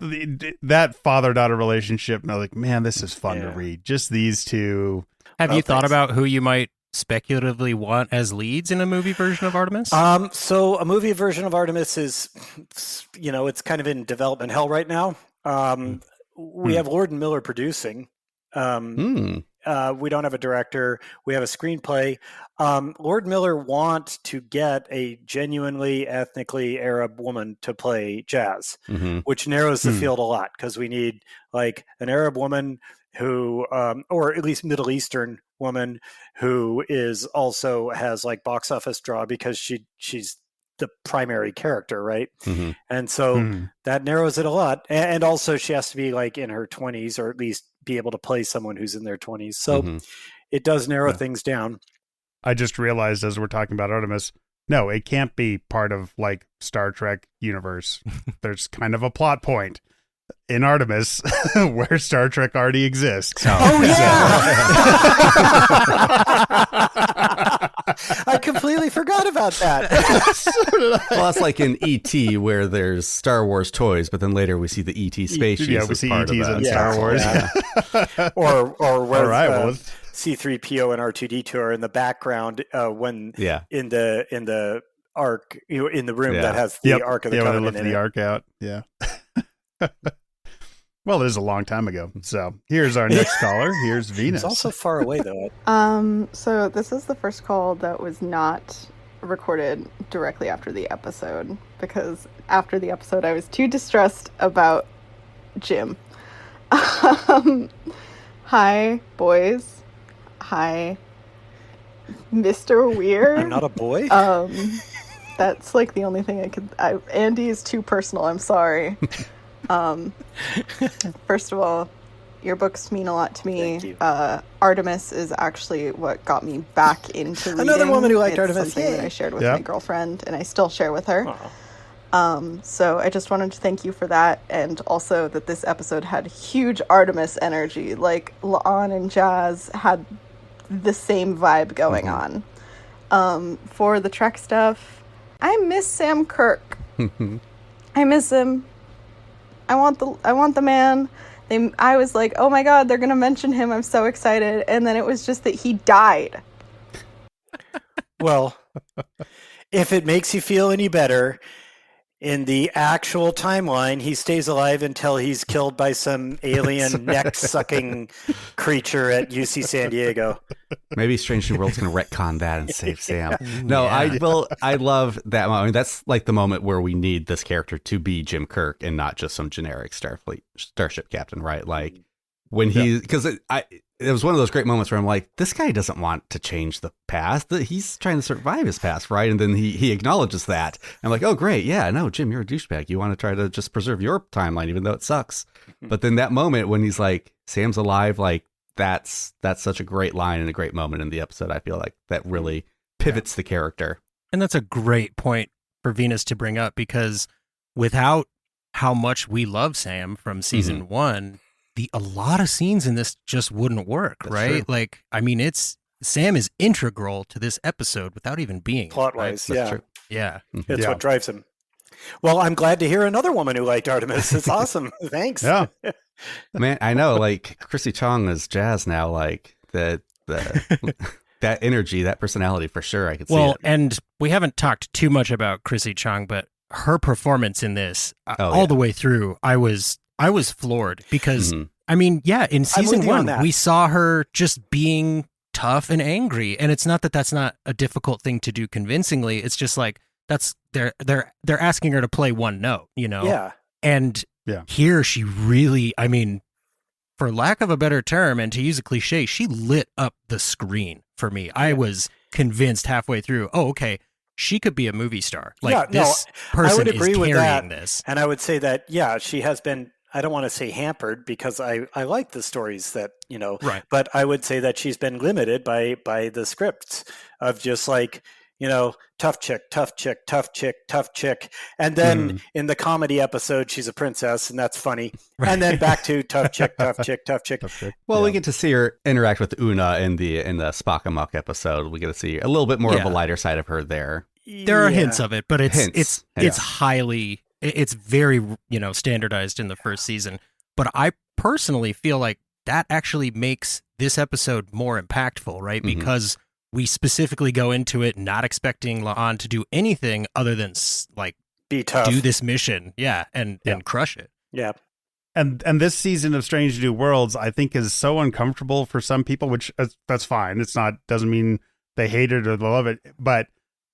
that father-daughter relationship. And I'm like, man, this is fun to read. Just these two. Have you thought about who you might speculatively want as leads in a movie version of Artemis? So a movie version of Artemis is, it's kind of in development hell right now. We have Lord and Miller producing. We don't have a director. We have a screenplay. Lord Miller want to get a genuinely ethnically Arab woman to play Jazz, which narrows the field a lot, because we need like an Arab woman who, or at least Middle Eastern woman who is also has like box office draw, because she's the primary character, right? And so that narrows it a lot. And also she has to be like in her 20s, or at least be able to play someone who's in their 20s. So it does narrow things down. I just realized as we're talking about Artemis, no, it can't be part of like Star Trek universe. There's kind of a plot point in Artemis where Star Trek already exists. Oh yeah. I completely forgot about that. Well, it's like in E.T. where there's Star Wars toys, but then later we see the E.T. spaceships. Yeah, we see E.T.s in Star Wars. Yeah. or where well, C-3PO and R2-D2 are in the background when in the arc, in the room that has the Ark of the Covenant when they lift the Ark out. Yeah. Well, it is a long time ago. So here's our next caller. Here's Venus. It's also far away, though. So this is the first call that was not recorded directly after the episode, because after the episode I was too distressed about Jim. Hi, boys. Hi, Mr. Wier. I'm not a boy? That's like the only thing I could... Andy is too personal. I'm sorry. First of all, your books mean a lot to me. Thank you. Artemis is actually what got me back into reading. Another woman who liked it's Artemis. Something that I shared with my girlfriend, and I still share with her. So I just wanted to thank you for that, and also that this episode had huge Artemis energy. Like La'an and Jazz had the same vibe going on. For the Trek stuff, I miss Sam Kirk. I miss him. I want the man. I was like, oh my God, they're going to mention him. I'm so excited. And then it was just that he died. Well, if it makes you feel any better, in the actual timeline, he stays alive until he's killed by some alien neck-sucking creature at UC San Diego. Maybe Strange New World's going to retcon that and save Sam. No, I love that moment. I mean, that's like the moment where we need this character to be Jim Kirk and not just some generic starship captain, right? Like when because it was one of those great moments where I'm like, this guy doesn't want to change the past. He's trying to survive his past, right? And then he acknowledges that. I'm like, oh, great. Yeah, no, Jim, you're a douchebag. You want to try to just preserve your timeline, even though it sucks. But then that moment when he's like, Sam's alive, like that's such a great line and a great moment in the episode. I feel like that really pivots the character. And that's a great point for Venus to bring up, because without how much we love Sam from season one, a lot of scenes in this just wouldn't work, right? True. Like, I mean, Sam is integral to this episode without even being plot-wise. right? Yeah, true. Yeah, it's what drives him. Well, I'm glad to hear another woman who liked Artemis. It's awesome. Thanks. Yeah, man, I know. Like Chrissy Chong is Jazz now. Like the that energy, that personality, for sure. I could see it. And we haven't talked too much about Chrissy Chong, but her performance in this all the way through, I was floored because, I mean, in season one, we saw her just being tough and angry. And it's not that that's not a difficult thing to do convincingly. It's just like, they're asking her to play one note, you know? Yeah. And here she really, I mean, for lack of a better term, and to use a cliche, she lit up the screen for me. I was convinced halfway through, oh, okay, she could be a movie star. Like, this person I would agree is with carrying that. this. And I would say that, she has been, I don't want to say hampered, because I like the stories that, right. But I would say that she's been limited by the scripts of just like, tough chick, tough chick, tough chick, tough chick. And then in the comedy episode, she's a princess, and that's funny. Right. And then back to tough chick, tough chick, tough chick. Well, we get to see her interact with Una in the Spock Amok episode. We get to see a little bit more of a lighter side of her there. There are hints of it, but it's highly, it's very, standardized in the first season. But I personally feel like that actually makes this episode more impactful, right? Because we specifically go into it not expecting La'an to do anything other than like be tough, do this mission, and crush it. Yeah. And this season of Strange New Worlds, I think, is so uncomfortable for some people, which that's fine. Doesn't mean they hate it or they love it, but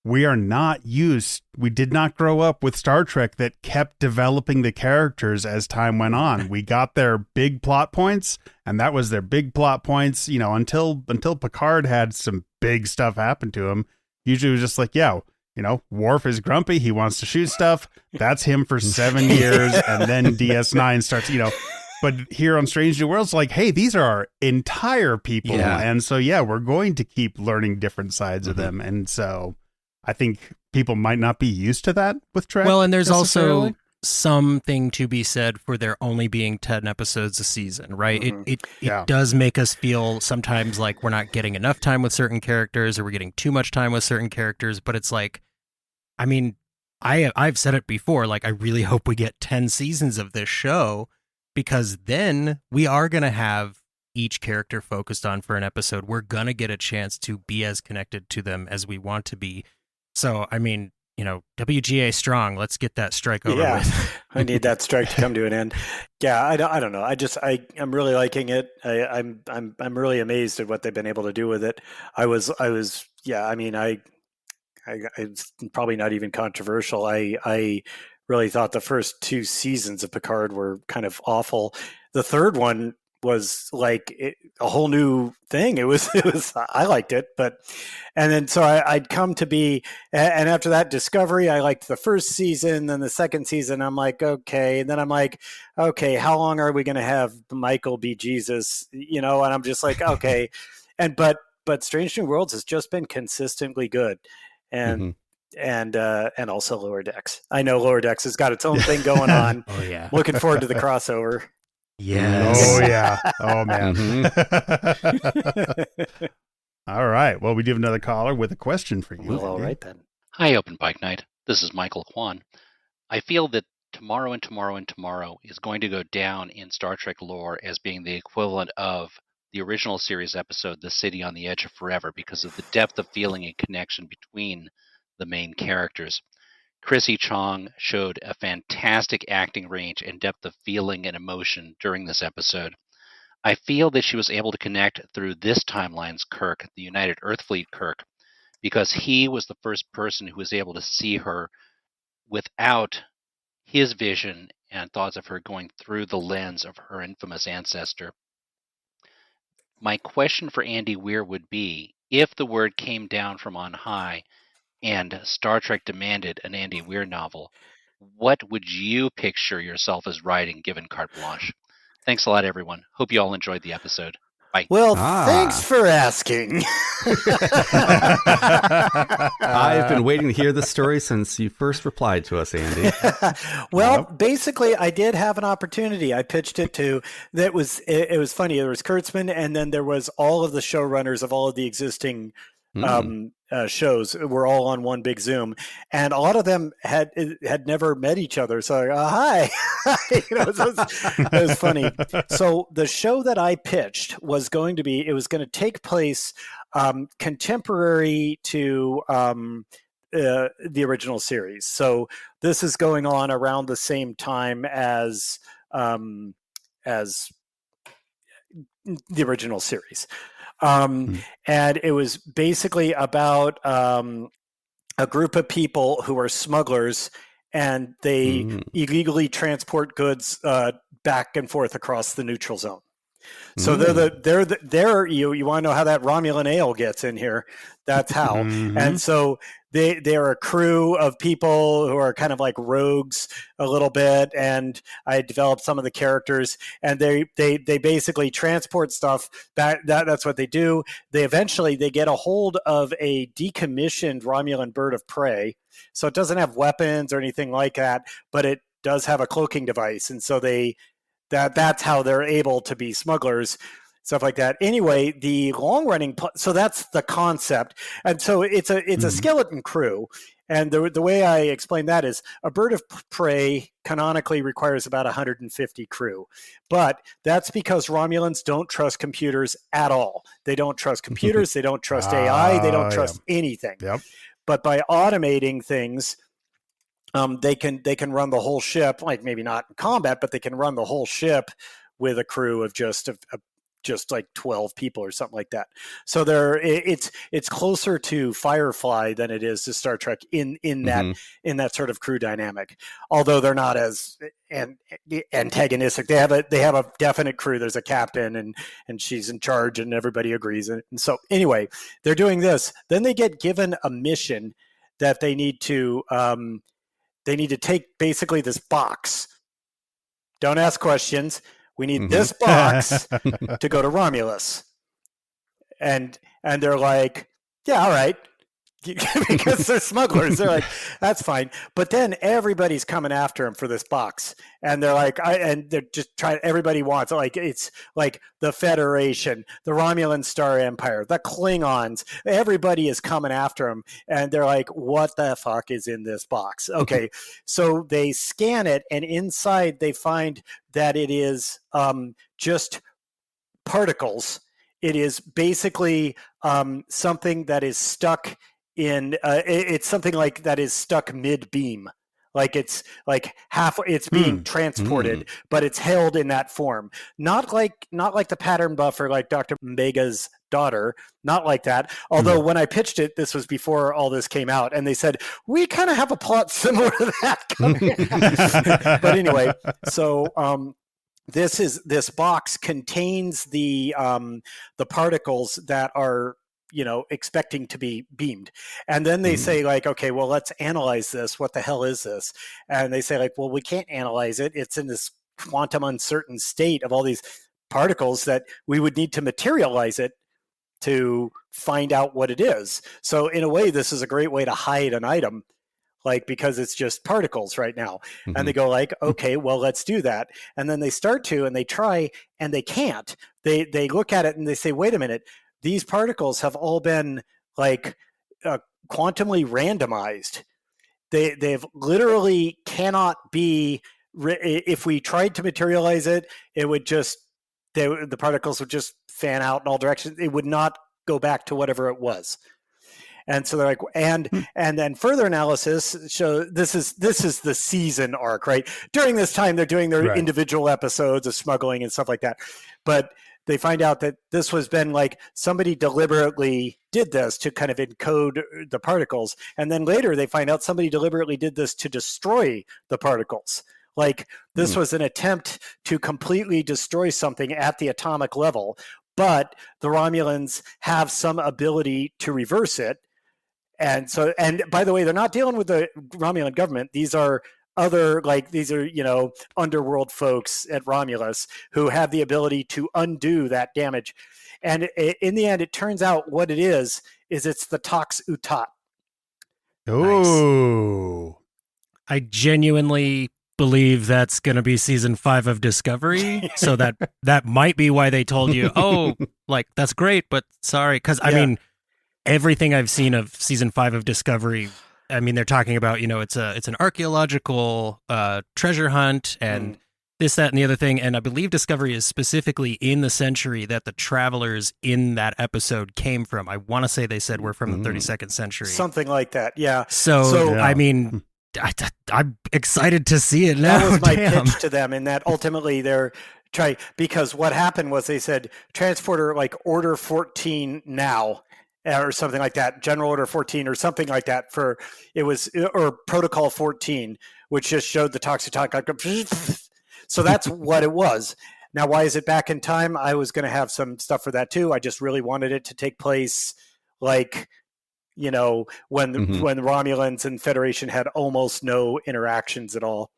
we did not grow up with Star Trek that kept developing the characters as time went on. We got their big plot points, and that was their big plot points, until Picard had some big stuff happen to him. Usually it was just like, Worf is grumpy. He wants to shoot stuff. That's him for 7 years. And then DS9 starts, but here on Strange New Worlds, like, hey, these are our entire people. Yeah. And so, we're going to keep learning different sides of them. And so I think people might not be used to that with Trek. Well, and there's also something to be said for there only being 10 episodes a season, right? It does make us feel sometimes like we're not getting enough time with certain characters, or we're getting too much time with certain characters. But it's like, I mean, I've said it before, like, I really hope we get 10 seasons of this show, because then we are going to have each character focused on for an episode. We're going to get a chance to be as connected to them as we want to be. So, I mean, WGA strong. Let's get that strike over with. I need that strike to come to an end. Yeah, I don't know. I'm really liking it. I'm really amazed at what they've been able to do with it. It's probably not even controversial. I really thought the first 2 seasons of Picard were kind of awful. The third one was like a whole new thing. It was I liked it, and then so I'd come to be, and after that Discovery, I liked the first season. Then the second season, I'm like, okay. And then I'm like, okay, how long are we going to have Michael be Jesus? And I'm just like, okay. But Strange New Worlds has just been consistently good, and and also Lower Decks. I know Lower Decks has got its own thing going on. Oh yeah, looking forward to the crossover. Yes. Oh yeah. Oh man. All right. Well, we do have another caller with a question for you. Well, all right then. Hi, Open Pike Night. This is Michael Kwan. I feel that Tomorrow and Tomorrow and Tomorrow is going to go down in Star Trek lore as being the equivalent of the original series episode, The City on the Edge of Forever, because of the depth of feeling and connection between the main characters. Chrissy Chong showed a fantastic acting range and depth of feeling and emotion during this episode. I feel that she was able to connect through this timeline's Kirk, the United Earth Fleet Kirk, because he was the first person who was able to see her without his vision and thoughts of her going through the lens of her infamous ancestor. My question for Andy Wier would be, if the word came down from on high and Star Trek demanded an Andy Wier novel, what would you picture yourself as writing given carte blanche? Thanks a lot, everyone. Hope you all enjoyed the episode. Bye. Well, thanks for asking. I've been waiting to hear this story since you first replied to us, Andy. Well, basically, I did have an opportunity. I pitched it to, it was funny. There was Kurtzman, and then there was all of the showrunners of all of the existing shows were all on one big Zoom, and a lot of them had never met each other. So, hi, it was funny. So the show that I pitched was going to take place contemporary to the original series. So this is going on around the same time as the original series. And it was basically about a group of people who are smugglers, and they illegally transport goods back and forth across the neutral zone. So they're you want to know how that Romulan ale gets in here? That's how. And so they're a crew of people who are kind of like rogues a little bit, and I developed some of the characters, and they basically transport stuff. That's what they do. They eventually get a hold of a decommissioned Romulan bird of prey. So it doesn't have weapons or anything like that, but it does have a cloaking device, and so that's how they're able to be smugglers, stuff like that. Anyway, the long running, so that's the concept. And so it's a skeleton crew. And the way I explain that is a bird of prey canonically requires about 150 crew. But that's because Romulans don't trust computers at all. They don't trust computers. They don't trust AI. They don't trust anything. Yep. But by automating things, they can run the whole ship, like maybe not in combat, but they can run the whole ship with a crew of just like 12 people or something like that. So it's closer to Firefly than it is to Star Trek in that sort of crew dynamic. Although they're not as antagonistic. They have a definite crew. There's a captain, and she's in charge, and everybody agrees. And so anyway, they're doing this. Then they get given a mission that they need to take basically this box. Don't ask questions. We need this box to go to Romulus. And they're like, yeah, all right. Because they're smugglers. They're like, that's fine. But then everybody's coming after him for this box. And they're like, and they're just trying, everybody wants, like, it's like the Federation, the Romulan Star Empire, the Klingons, everybody is coming after him. And they're like, what the fuck is in this box? Okay. So they scan it, and inside they find that it is just particles. It is basically something that is stuck in it's something like that is stuck mid beam, like it's like it's being transported, but it's held in that form, not like the pattern buffer like Dr. Mbega's daughter, not like that. Although when I pitched it, this was before all this came out, and they said we kind of have a plot similar to that coming. But anyway, so this box contains the particles that are expecting to be beamed. And then they say like, okay, well, let's analyze this. What the hell is this? And they say like, well, we can't analyze it. It's in this quantum uncertain state of all these particles that we would need to materialize it to find out what it is. So in a way, this is a great way to hide an item, like, because it's just particles right now. And they go like, okay, well, let's do that. And then they start to, and they try, and they can't. They look at it and they say, wait a minute, these particles have all been like quantumly randomized. They've literally cannot be, if we tried to materialize it, it would just, the particles would just fan out in all directions. It would not go back to whatever it was. And so they're like, and then further analysis show this is the season arc, right? During this time, they're doing their individual episodes of smuggling and stuff like that, but they find out that this was been like somebody deliberately did this to kind of encode the particles. And then later they find out somebody deliberately did this to destroy the particles. Like this was an attempt to completely destroy something at the atomic level, but the Romulans have some ability to reverse it. And so, and by the way, they're not dealing with the Romulan government. These are underworld folks at Romulus who have the ability to undo that damage. And in the end, it turns out what it is it's the Tox Utat. Oh, nice. I genuinely believe that's going to be season 5 of Discovery. So that might be why they told you, oh, like, that's great, but sorry. Because, I mean, everything I've seen of season 5 of Discovery, I mean, they're talking about, it's an archaeological treasure hunt and this, that, and the other thing. And I believe Discovery is specifically in the century that the travelers in that episode came from. I want to say they said we're from the 32nd century. Something like that, yeah. So I mean, I'm excited to see it now. That was my pitch to them, in that ultimately they're because what happened was they said, transporter, like, order 14 now. Or something like that, General Order 14 or something like that, or Protocol 14, which just showed the Toxotalk. So that's what it was. Now, why is it back in time? I was going to have some stuff for that too. I just really wanted it to take place, like, when the Romulans and Federation had almost no interactions at all.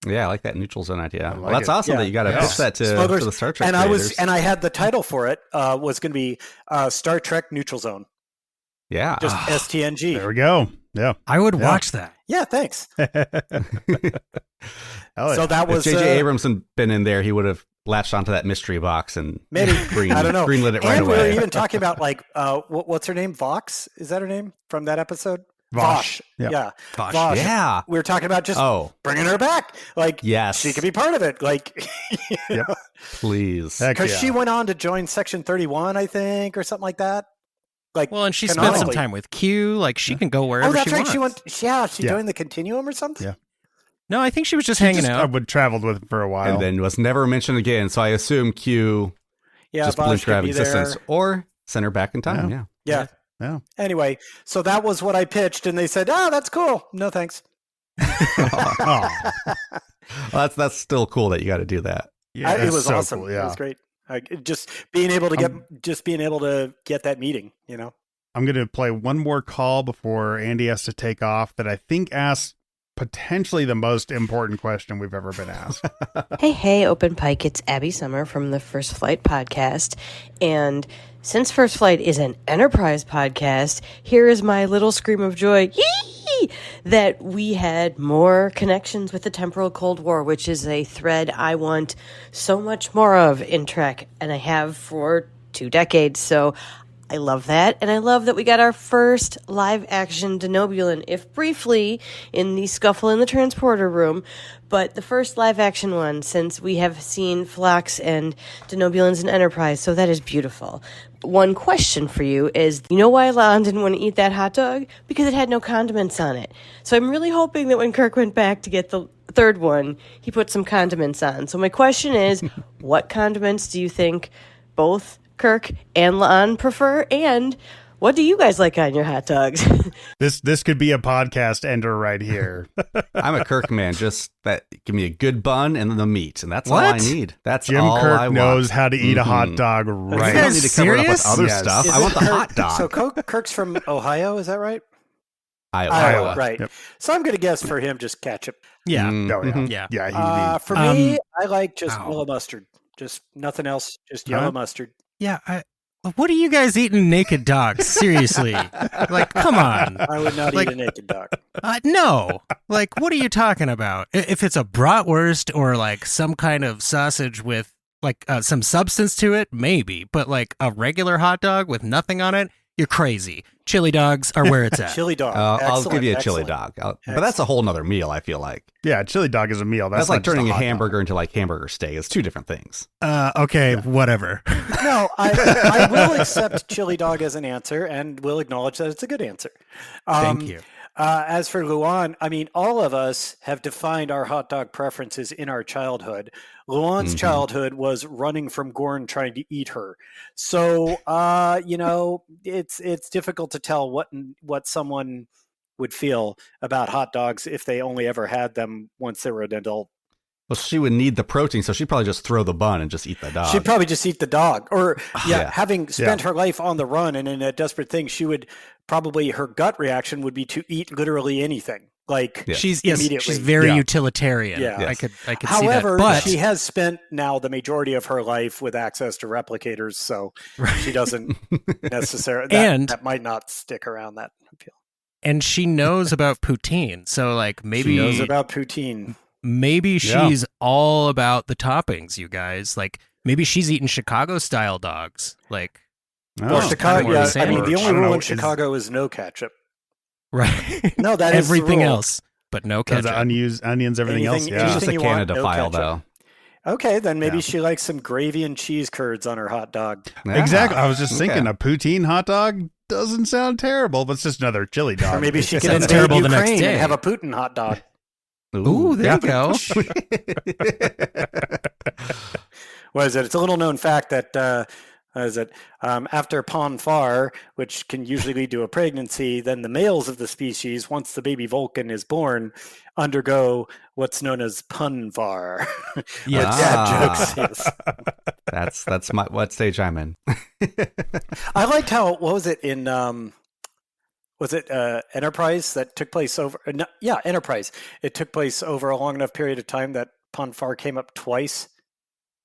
Yeah, I like that neutral zone idea. Well, that's awesome that you got to pitch that to the Star Trek creators. I had the title for it was going to be Star Trek Neutral Zone. Yeah, just STNG. There we go. Yeah, I would watch that. Yeah, thanks. So that was if J.J. Abrams had been in there, he would have latched onto that mystery box and maybe I don't know, greenlit it right away. We were even talking about, like, what's her name? Vox? Is that her name from that episode? Vosh. Yeah. Vosh. Vosh. Yeah. We were talking about just bringing her back. Like, she could be part of it. Like, please. Because she went on to join Section 31, I think, or something like that. Like, well, and she spent some time with Q. Like, she can go wherever she wants. She went. She joined the Continuum or something. Yeah. No, I think she was just hanging out. I would traveled with him for a while, and then was never mentioned again. So I assume Q just blinked her out of existence, or sent her back in time. Yeah. Anyway, so that was what I pitched, and they said, "Oh, that's cool. No thanks." Well, that's still cool that you got to do that. Yeah, it was so awesome. Cool, yeah. It was great. Just being able to get that meeting. I'm going to play one more call before Andy has to take off. That I think asks potentially the most important question we've ever been asked. Hey, Open Pike. It's Abby Summer from the First Flight podcast, and since First Flight is an Enterprise podcast, here is my little scream of joy. Yee! That we had more connections with the Temporal Cold War, which is a thread I want so much more of in Trek, and I have for 2 decades. So I love that, and I love that we got our first live-action Denobulan, if briefly, in the scuffle in the transporter room, but the first live-action one since we have seen Phlox and Denobulans in Enterprise, so that is beautiful. One question for you is, you know why Lon didn't want to eat that hot dog? Because it had no condiments on it. So I'm really hoping that when Kirk went back to get the third one, he put some condiments on. So my question is, what condiments do you think both Kirk and Lon prefer, and what do you guys like on your hot dogs? This could be a podcast ender right here. I'm a Kirk man. Just give me a good bun and the meat, and that's all I need. That's Jim all Kirk I want. knows how to eat a hot dog right. I don't need to cover it up with other stuff. I want the hot dog. So Kirk's from Ohio, is that right? Iowa. Right. Yep. So I'm going to guess for him just ketchup. Yeah. Yeah. For me, I like just yellow mustard. Just nothing else. Just yellow mustard. Yeah, what are you guys eating naked dogs? Seriously. Like, come on. I would not eat a naked dog. No. Like, what are you talking about? If it's a bratwurst or like some kind of sausage with like some substance to it, maybe. But like a regular hot dog with nothing on it, You're crazy. Chili dogs are where it's at. Chili dog. I'll give you a Excellent. chili dog. But that's a whole nother meal, I feel like. Yeah, chili dog is a meal. That's like not just turning a hot hamburger dog. into like hamburger steak. It's two different things. Okay, whatever. No, I will accept chili dog as an answer and will acknowledge that it's a good answer. Thank you. As for Luan, I mean, all of us have defined our hot dog preferences in our childhood. Luan's childhood was running from Gorn trying to eat her. So, it's difficult to tell what someone would feel about hot dogs if they only ever had them once they were an adult. Well, she would need the protein, so she'd probably just throw the bun and just eat the dog. She'd probably just eat the dog. Or, having spent her life on the run and in a desperate thing, she would probably, her gut reaction would be to eat literally anything. Like, She's immediately. very utilitarian. Yeah. I could see that. However, But she has spent now the majority of her life with access to replicators, so she doesn't necessarily, that might not stick around that appeal. And she knows about poutine, so like maybe She knows about poutine. Maybe she's all about the toppings, you guys. Like maybe she's eating Chicago-style dogs. Like, Well, Chicago. Yeah, I mean, the only rule in is- Chicago is no ketchup. right? No, that is the everything rule. else, but no Does ketchup. onions, everything else. Anything- Yeah. She's just a anything you want, Canada no file, ketchup. though. Okay, then maybe Yeah. she likes some gravy and cheese curds on her hot dog. Exactly. I was just Okay. thinking a poutine hot dog doesn't sound terrible, but it's just another chili dog. Or maybe she It can sounds invade terrible the next Ukraine day. and have a Putin hot dog. Ooh, there you go. What is it? It's a little known fact that after Ponfar, which can usually lead to a pregnancy, then the males of the species, once the baby Vulcan is born, undergo what's known as Punvar. Yeah. Dad jokes. Yes. That's what stage I'm in. I liked how, what was it in, was it Enterprise that took place over, Enterprise. It took place over a long enough period of time that Ponfar came up twice.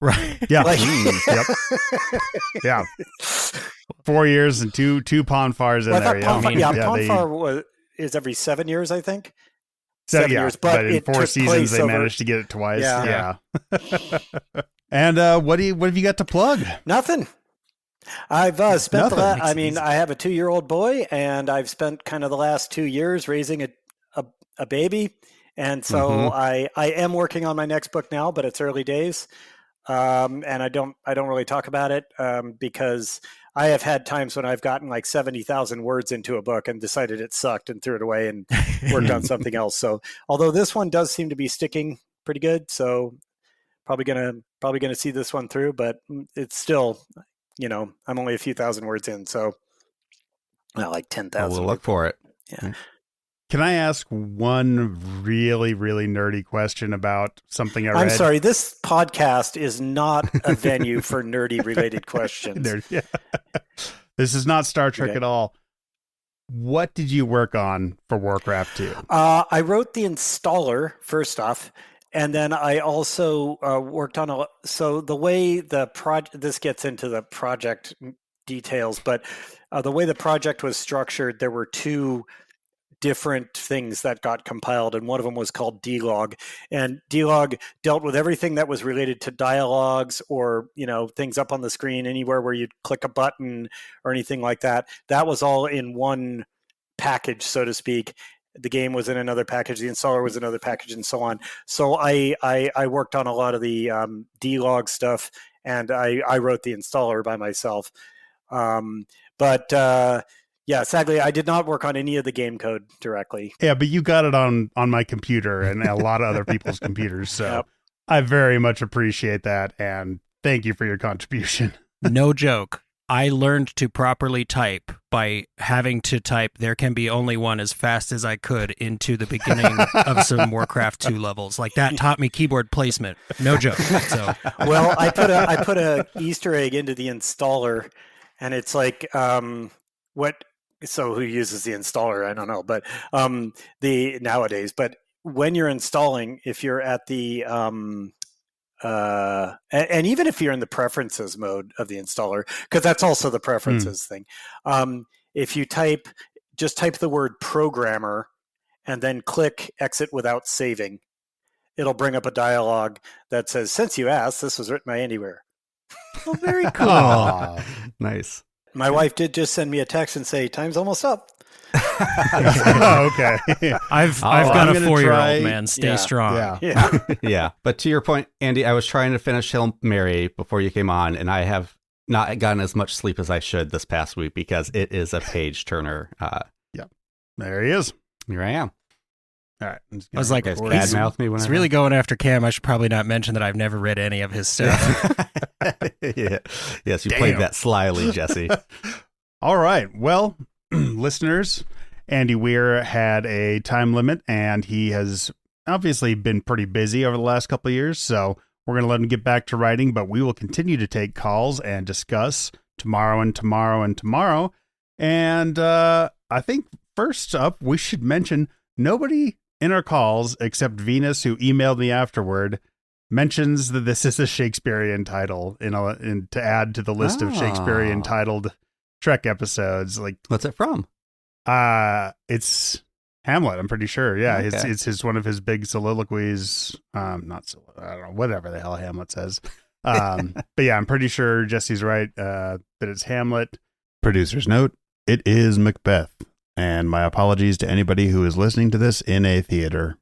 Right. Yeah. Like- Yep. Yeah. 4 years and two Ponfars in Well, I there. thought they- Ponfar is every 7 years, I think. So, 7 yeah, years, but in it 4 took seasons place they over- managed to get it twice. Yeah. And what have you got to plug? Nothing. I've spent Nothing. I have a 2-year-old boy, and I've spent kind of the last 2 years raising a baby, and so I am working on my next book now, but it's early days, and I don't really talk about it because I have had times when I've gotten like 70,000 words into a book and decided it sucked and threw it away and worked on something else. So although this one does seem to be sticking pretty good, so probably gonna see this one through, but it's still, I'm only a few thousand words in, so like 10,000. We'll look for it. Yeah. Can I ask one really, really nerdy question about something I read? I'm sorry, this podcast is not a venue for nerdy related questions. Yeah. This is not Star Trek Okay. at all. What did you work on for Warcraft 2? I wrote the installer first off, and then I also worked on so the way the this gets into the project details, but the way the project was structured, there were 2 different things that got compiled, and one of them was called D-Log, and D-Log dealt with everything that was related to dialogues or things up on the screen, anywhere where you'd click a button or anything like that. That was all in one package, so to speak. The game was in another package, the installer was another package, and so on. So I worked on a lot of the D-Log stuff, and I wrote the installer by myself. Yeah, sadly, I did not work on any of the game code directly. Yeah, but you got it on my computer and a lot of other people's computers. So Yep. I very much appreciate that. And thank you for your contribution. No joke. I learned to properly type by having to type "there can be only one" as fast as I could into the beginning of some Warcraft 2 levels. Like that taught me keyboard placement. No joke. So Well, I put a Easter egg into the installer, and it's like so who uses the installer? I don't know, but the nowadays. But when you're installing, if you're at the and even if you're in the preferences mode of the installer, because that's also the preferences thing. If you just type the word programmer and then click exit without saving, it'll bring up a dialog that says, "Since you asked, this was written by Andy Wier." very cool. Aw. Nice. My wife did just send me a text and say, time's almost up. Okay. I've got a 4-year-old, man. Stay strong. Yeah. Yeah. But to your point, Andy, I was trying to finish Hail Mary before you came on, and I have not gotten as much sleep as I should this past week because it is a page turner. There he is. Here I am. All right. I was like, he's really going after Cam. I should probably not mention that I've never read any of his stuff. Yeah. Yes, you played that slyly, Jesse. All right. Well, listeners, Andy Wier had a time limit, and he has obviously been pretty busy over the last couple of years, so we're going to let him get back to writing, but we will continue to take calls and discuss tomorrow and tomorrow and tomorrow. And I think first up, we should mention nobody in our calls except Venus, who emailed me afterward, mentions that this is a Shakespearean title to add to the list of Shakespearean titled Trek episodes. Like, what's it from? It's Hamlet, I'm pretty sure. Yeah, Okay. it's one of his big soliloquies. I don't know, whatever the hell Hamlet says. But yeah, I'm pretty sure Jesse's right that it's Hamlet. Producer's note: it is Macbeth. And my apologies to anybody who is listening to this in a theater.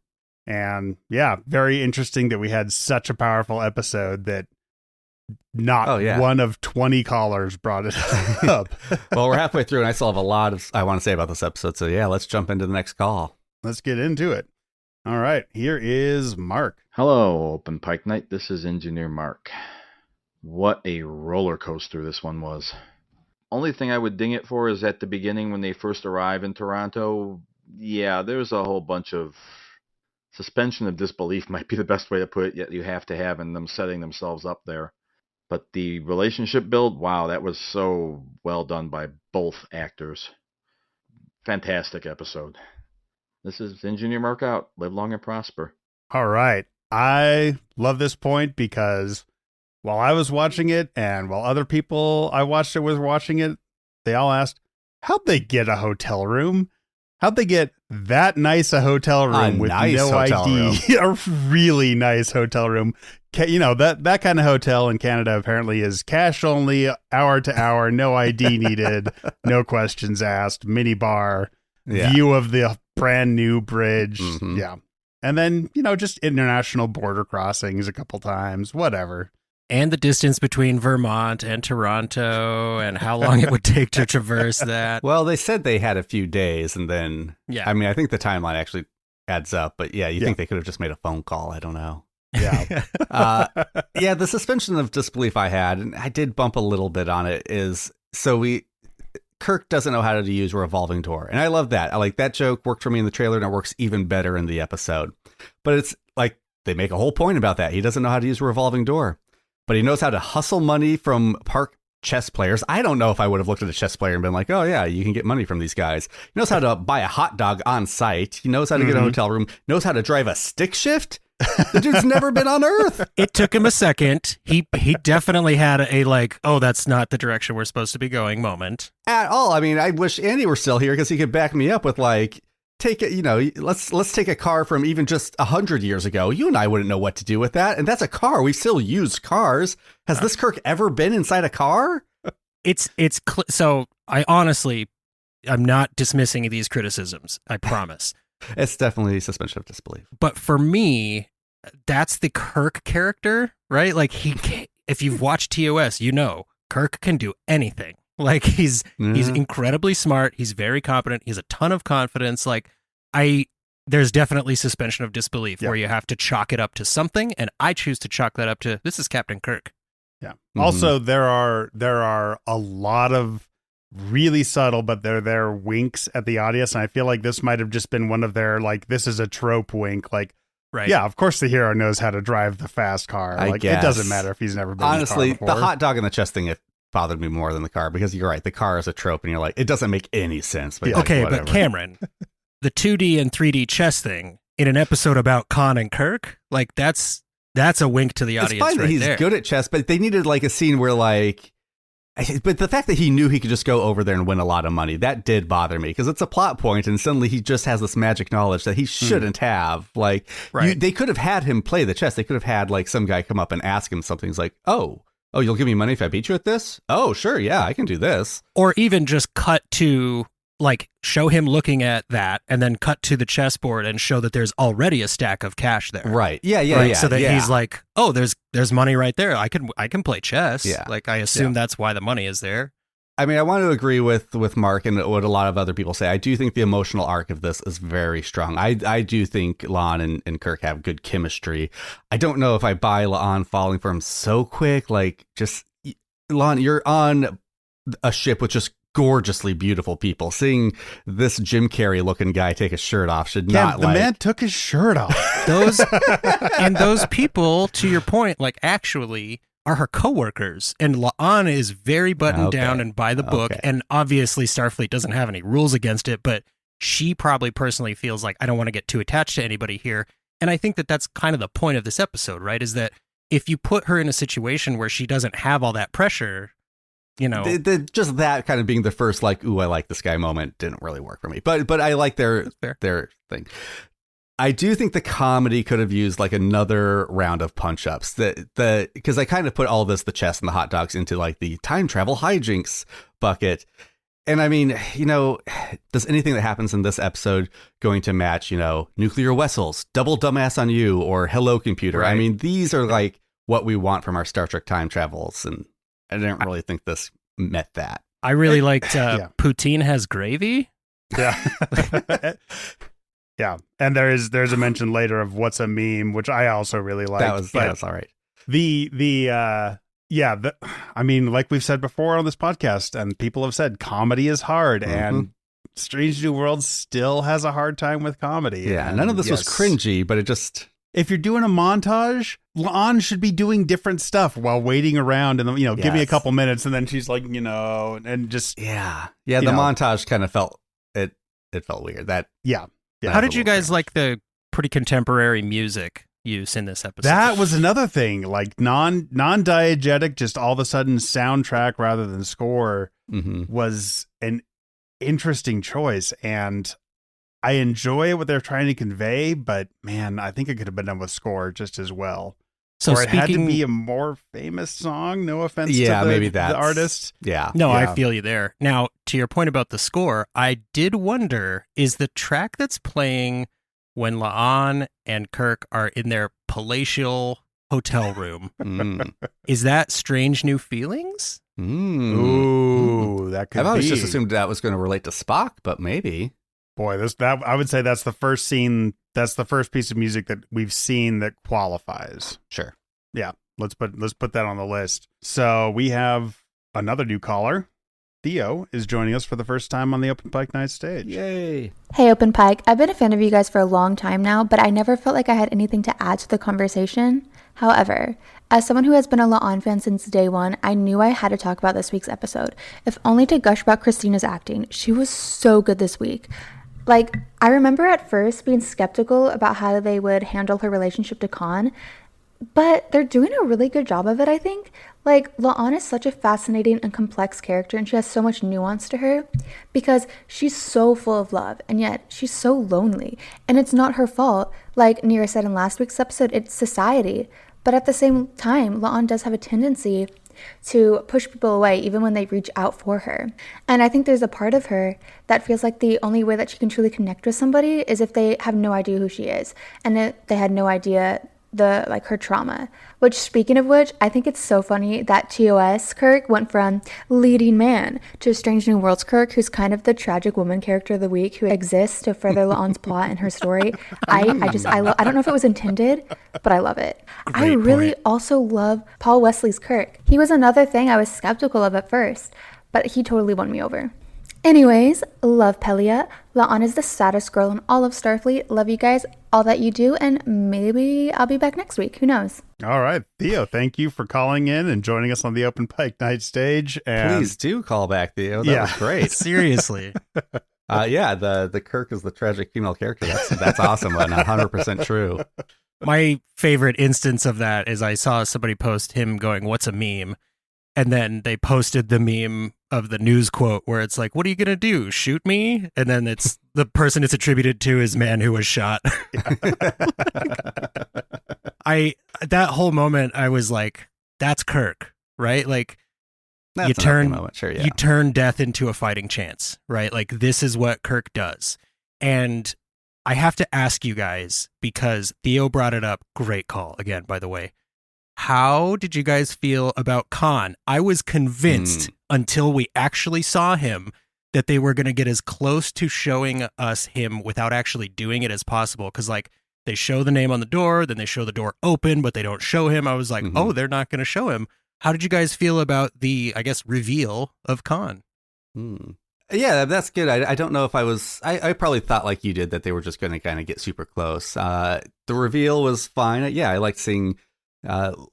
And yeah, very interesting that we had such a powerful episode that not one of 20 callers brought it up. Well, we're halfway through and I still have a lot of I want to say about this episode. So yeah, let's jump into the next call. Let's get into it. All right, here is Mark. Hello, Open Pike Night. This is Engineer Mark. What a roller coaster this one was. Only thing I would ding it for is at the beginning when they first arrive in Toronto. Yeah, there's a whole bunch of suspension of disbelief might be the best way to put it, yet you have to have in them setting themselves up there. But the relationship build, wow, that was so well done by both actors. Fantastic episode. This is Engineer Mark out. Live long and prosper. All right. I love this point because while I was watching it and while other people I watched it with watching it, they all asked, how'd they get a hotel room? How'd they get that nice a hotel room with nice no hotel ID? A really nice hotel room. You know, that kind of hotel in Canada apparently is cash only, hour to hour, no ID needed, no questions asked, mini bar, view of the brand new bridge. Mm-hmm. Yeah. And then, you know, just international border crossings a couple times, whatever. And the distance between Vermont and Toronto and how long it would take to traverse that. Well, they said they had a few days and then, yeah. I mean, I think the timeline actually adds up, but yeah, you think they could have just made a phone call. I don't know. Yeah. Yeah, the suspension of disbelief I had, and I did bump a little bit on it, is Kirk doesn't know how to use a revolving door. And I love that. I like that joke worked for me in the trailer and it works even better in the episode. But it's like they make a whole point about that. He doesn't know how to use a revolving door, but he knows how to hustle money from park chess players. I don't know if I would have looked at a chess player and been like, oh yeah, you can get money from these guys. He knows how to buy a hot dog on site. He knows how to get a hotel room, knows how to drive a stick shift. The dude's never been on Earth. It took him a second. He definitely had a like, oh, that's not the direction we're supposed to be going moment. At all. I mean, I wish Andy were still here because he could back me up with like, let's take a car from even just 100 years ago. You and I wouldn't know what to do with that. And that's a car. We still use cars. Has this Kirk ever been inside a car? So I honestly, I'm not dismissing these criticisms. I promise. It's definitely suspension of disbelief. But for me, that's the Kirk character, right? Like if you've watched TOS, you know, Kirk can do anything. Like he's incredibly smart. He's very competent. He has a ton of confidence. Like there's definitely suspension of disbelief where you have to chalk it up to something. And I choose to chalk that up to, this is Captain Kirk. Yeah. Mm-hmm. Also, there are a lot of really subtle, but they're winks at the audience. And I feel like this might have just been one of their, like, this is a trope wink. Like, right. Yeah, of course the hero knows how to drive the fast car. I guess. It doesn't matter if he's never been honestly, in a car before. The hot dog in the chest thing, it bothered me more than the car because you're right. The car is a trope and you're like, it doesn't make any sense. But okay, but Cameron, the 2D and 3D chess thing in an episode about Khan and Kirk, like that's a wink to the audience. It's fine that he's good at chess, but they needed like a scene where like, but the fact that he knew he could just go over there and win a lot of money, that did bother me because it's a plot point and suddenly he just has this magic knowledge that he shouldn't have. Like they could have had him play the chess. They could have had like some guy come up and ask him something. He's like, oh, Oh, you'll give me money if I beat you at this? Oh, sure, yeah, I can do this. Or even just cut to, like, show him looking at that and then cut to the chessboard and show that there's already a stack of cash there. Right. Yeah. So that he's like, oh, there's money right there. I can play chess. Yeah. Like, I assume that's why the money is there. I mean, I want to agree with Mark and what a lot of other people say. I do think the emotional arc of this is very strong. I do think La'an and Kirk have good chemistry. I don't know if I buy La'an falling for him so quick. Like, just, La'an, you're on a ship with just gorgeously beautiful people. Seeing this Jim Carrey looking guy take his shirt off should not the man took his shirt off. Those people, to your point, like, actually are her coworkers, and La'an is very buttoned down and by the book, and obviously Starfleet doesn't have any rules against it, but she probably personally feels like, I don't want to get too attached to anybody here. And I think that that's kind of the point of this episode, right? Is that if you put her in a situation where she doesn't have all that pressure, you know, just that kind of being the first, like, ooh, I like this guy moment didn't really work for me. But I like their thing. I do think the comedy could have used like another round of punch-ups. Because I kind of put all this, the chess and the hot dogs, into like the time travel hijinks bucket. And I mean, you know, does anything that happens in this episode going to match, you know, nuclear vessels, double dumbass on you, or hello computer? Right. I mean, these are like what we want from our Star Trek time travels, and I didn't really think this met that. I really liked poutine has gravy. Yeah. Yeah, and there's a mention later of what's a meme, which I also really liked. That's all right. I mean, like we've said before on this podcast, and people have said, comedy is hard, and Strange New Worlds still has a hard time with comedy. Yeah, and none of this was cringy, but it just... If you're doing a montage, La'an should be doing different stuff while waiting around, and give me a couple minutes, and then she's like, and just the montage kind of felt it felt weird. How did you guys like the pretty contemporary music use in this episode? That was another thing, like non-diegetic, just all of a sudden soundtrack rather than score was an interesting choice, and I enjoy what they're trying to convey, but man, I think it could have been done with score just as well. So it had to be a more famous song. No offense to the artist. I feel you there. Now, to your point about the score, I did wonder, is the track that's playing when La'an and Kirk are in their palatial hotel room, is that Strange New Feelings? Ooh, that could be. I've always just assumed that was going to relate to Spock, but maybe. Boy, I would say that's the first scene. That's the first piece of music that we've seen that qualifies. Sure. Yeah. Let's put that on the list. So we have another new caller. Theo is joining us for the first time on the Open Pike Night Stage. Yay. Hey, Open Pike. I've been a fan of you guys for a long time now, but I never felt like I had anything to add to the conversation. However, as someone who has been a La'an fan since day one, I knew I had to talk about this week's episode, if only to gush about Christina's acting. She was so good this week. Like, I remember at first being skeptical about how they would handle her relationship to Khan, but they're doing a really good job of it, I think. Like, La'an is such a fascinating and complex character, and she has so much nuance to her, because she's so full of love, and yet she's so lonely, and it's not her fault. Like Nira said in last week's episode, it's society. But at the same time, La'an does have a tendency to push people away even when they reach out for her. And I think there's a part of her that feels like the only way that she can truly connect with somebody is if they have no idea who she is, and if they had no idea her trauma. Which, speaking of which, I think it's so funny that TOS Kirk went from leading man to Strange New Worlds Kirk, who's kind of the tragic woman character of the week who exists to further La'an's plot and her story. I don't know if it was intended, but I love it. I really also love Paul Wesley's Kirk. He was another thing I was skeptical of at first, but he totally won me over. Anyways, love Pelia. La'an is the saddest girl in all of Starfleet. Love you guys, all that you do, and maybe I'll be back next week. Who knows? All right, Theo, thank you for calling in and joining us on the Open Pike Night Stage. And please do call back, Theo. That was great. Seriously. The Kirk is the tragic female character. That's awesome, and 100% true. My favorite instance of that is I saw somebody post him going, "What's a meme?" And then they posted the meme of the news quote where it's like, "What are you going to do? Shoot me?" And then it's the person it's attributed to is man who was shot. That whole moment, I was like, that's Kirk. right? Like That's you an turn okay moment. Sure, yeah. you turn death into a fighting chance, right? Like this is what Kirk does. And I have to ask you guys, because Theo brought it up, great call again, by the way. How did you guys feel about Khan? I was convinced until we actually saw him that they were going to get as close to showing us him without actually doing it as possible. Because like they show the name on the door, then they show the door open, but they don't show him. I was like, oh, they're not going to show him. How did you guys feel about the, I guess, reveal of Khan? Yeah, that's good. I don't know if I probably thought like you did that they were just going to kind of get super close. The reveal was fine. Yeah, I liked seeing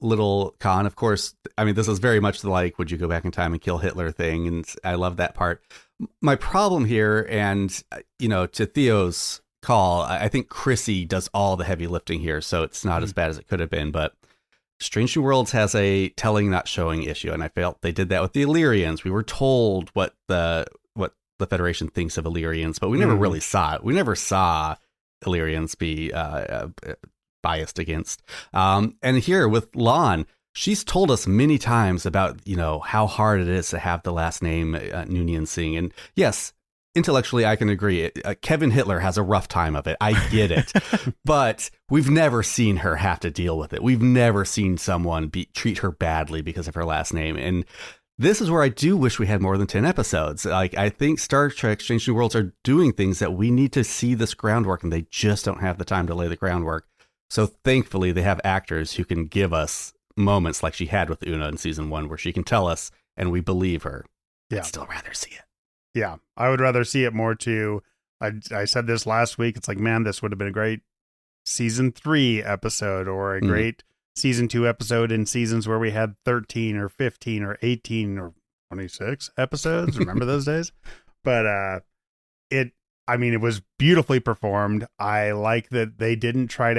little Khan. Of course, I mean, this is very much the like, would you go back in time and kill Hitler thing? And I love that part. My problem here, and, you know, to Theo's call, I think Chrissy does all the heavy lifting here, so it's not as bad as it could have been. But Strange New Worlds has a telling, not showing issue, and I felt they did that with the Illyrians. We were told what the Federation thinks of Illyrians, but we never really saw it. We never saw Illyrians be biased against. And here with Lon, she's told us many times about, you know, how hard it is to have the last name Noonien Singh. And yes, intellectually, I can agree. Kevin Hitler has a rough time of it. I get it. But we've never seen her have to deal with it. We've never seen someone treat her badly because of her last name. And this is where I do wish we had more than 10 episodes. Like, I think Star Trek Strange New Worlds are doing things that we need to see this groundwork, and they just don't have the time to lay the groundwork. So thankfully, they have actors who can give us moments like she had with Una in season 1, where she can tell us and we believe her. Yeah. I'd still rather see it. Yeah, I would rather see it more too. I said this last week. It's like, man, this would have been a great season 3 episode, or a great season 2 episode in seasons where we had 13 or 15 or 18 or 26 episodes. Remember those days? But it was beautifully performed. I like that they didn't turn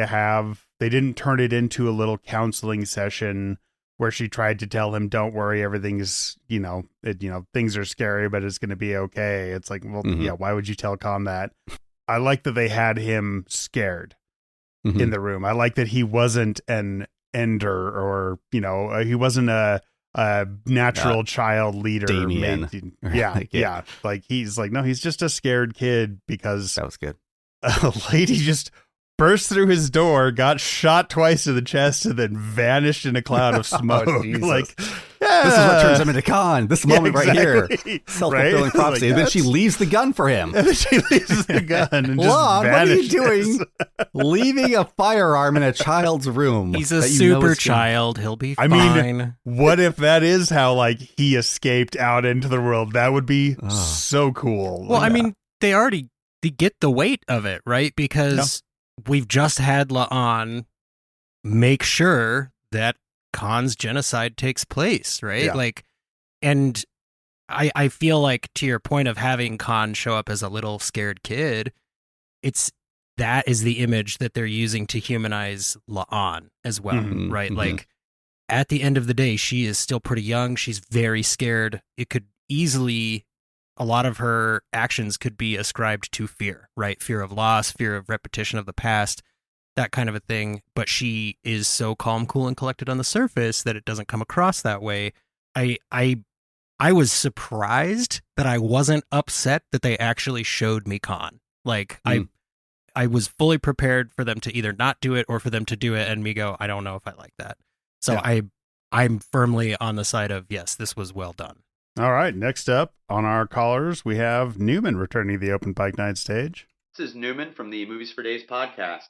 it into a little counseling session where she tried to tell him, don't worry, everything's, things are scary, but it's going to be okay. It's like, well, yeah, why would you tell Khan that? I like that they had him scared in the room. I like that he wasn't an ender, or, he wasn't a natural child leader. Damien. Yeah. Like, he's like, no, he's just a scared kid because that was good. A lady just burst through his door, got shot twice in the chest, and then vanished in a cloud of smoke. Like, yeah. This is what turns him into Khan. This moment right here. Self-fulfilling prophecy. Like, and then she leaves the gun for him. And then she leaves the gun and just Lon, vanishes. what are you doing? Leaving a firearm in a child's room. He's a super child. He'll be fine. I mean, what if that is how, like, he escaped out into the world? That would be so cool. Well, I mean, they get the weight of it, right? Because we've just had La'an make sure that Khan's genocide takes place, right? Yeah. Like, and I feel like, to your point of having Khan show up as a little scared kid, that is the image that they're using to humanize La'an as well, right? Like, at the end of the day, she is still pretty young. She's very scared. It could easily, a lot of her actions could be ascribed to fear, right? Fear of loss, fear of repetition of the past, that kind of a thing. But she is so calm, cool, and collected on the surface that it doesn't come across that way. I was surprised that I wasn't upset that they actually showed me Khan. Like, I was fully prepared for them to either not do it or for them to do it and me go, I don't know if I like that. So I'm firmly on the side of, yes, this was well done. All right, next up on our callers, we have Newman returning to the Open Pike Night Stage. This is Newman from the Movies for Days podcast.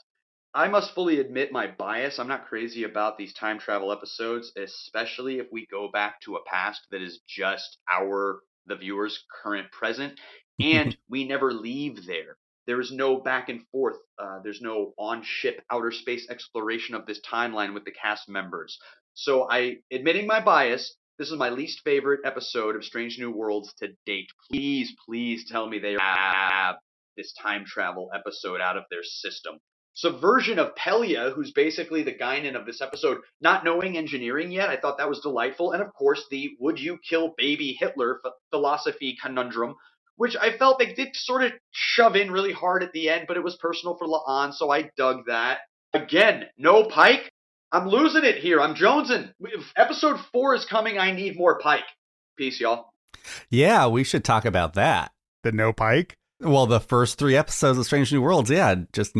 I must fully admit my bias. I'm not crazy about these time travel episodes, especially if we go back to a past that is just the viewer's current present, and we never leave there. There is no back and forth. There's no on-ship outer space exploration of this timeline with the cast members. So admitting my bias, this is my least favorite episode of Strange New Worlds to date. Please tell me they have this time travel episode out of their system. Subversion of Pelia, who's basically the Guinan of this episode, not knowing engineering yet. I thought that was delightful. And of course, the would you kill baby Hitler philosophy conundrum, which I felt they did sort of shove in really hard at the end, but it was personal for La'an, so I dug that. Again, no Pike? I'm losing it here. I'm jonesing. If episode 4 is coming, I need more Pike. Peace, y'all. Yeah, we should talk about that. The no Pike? Well, the first 3 episodes of Strange New Worlds, yeah, just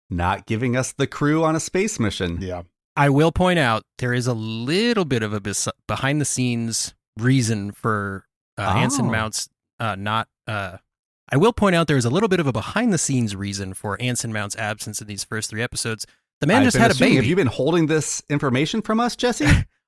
not giving us the crew on a space mission. Yeah. I will point out there is a little bit of a behind-the-scenes reason for Anson Mount's not... I will point out there is a little bit of a behind-the-scenes reason for Anson Mount's absence in these first 3 episodes. The man just had a baby. Have you been holding this information from us, Jesse?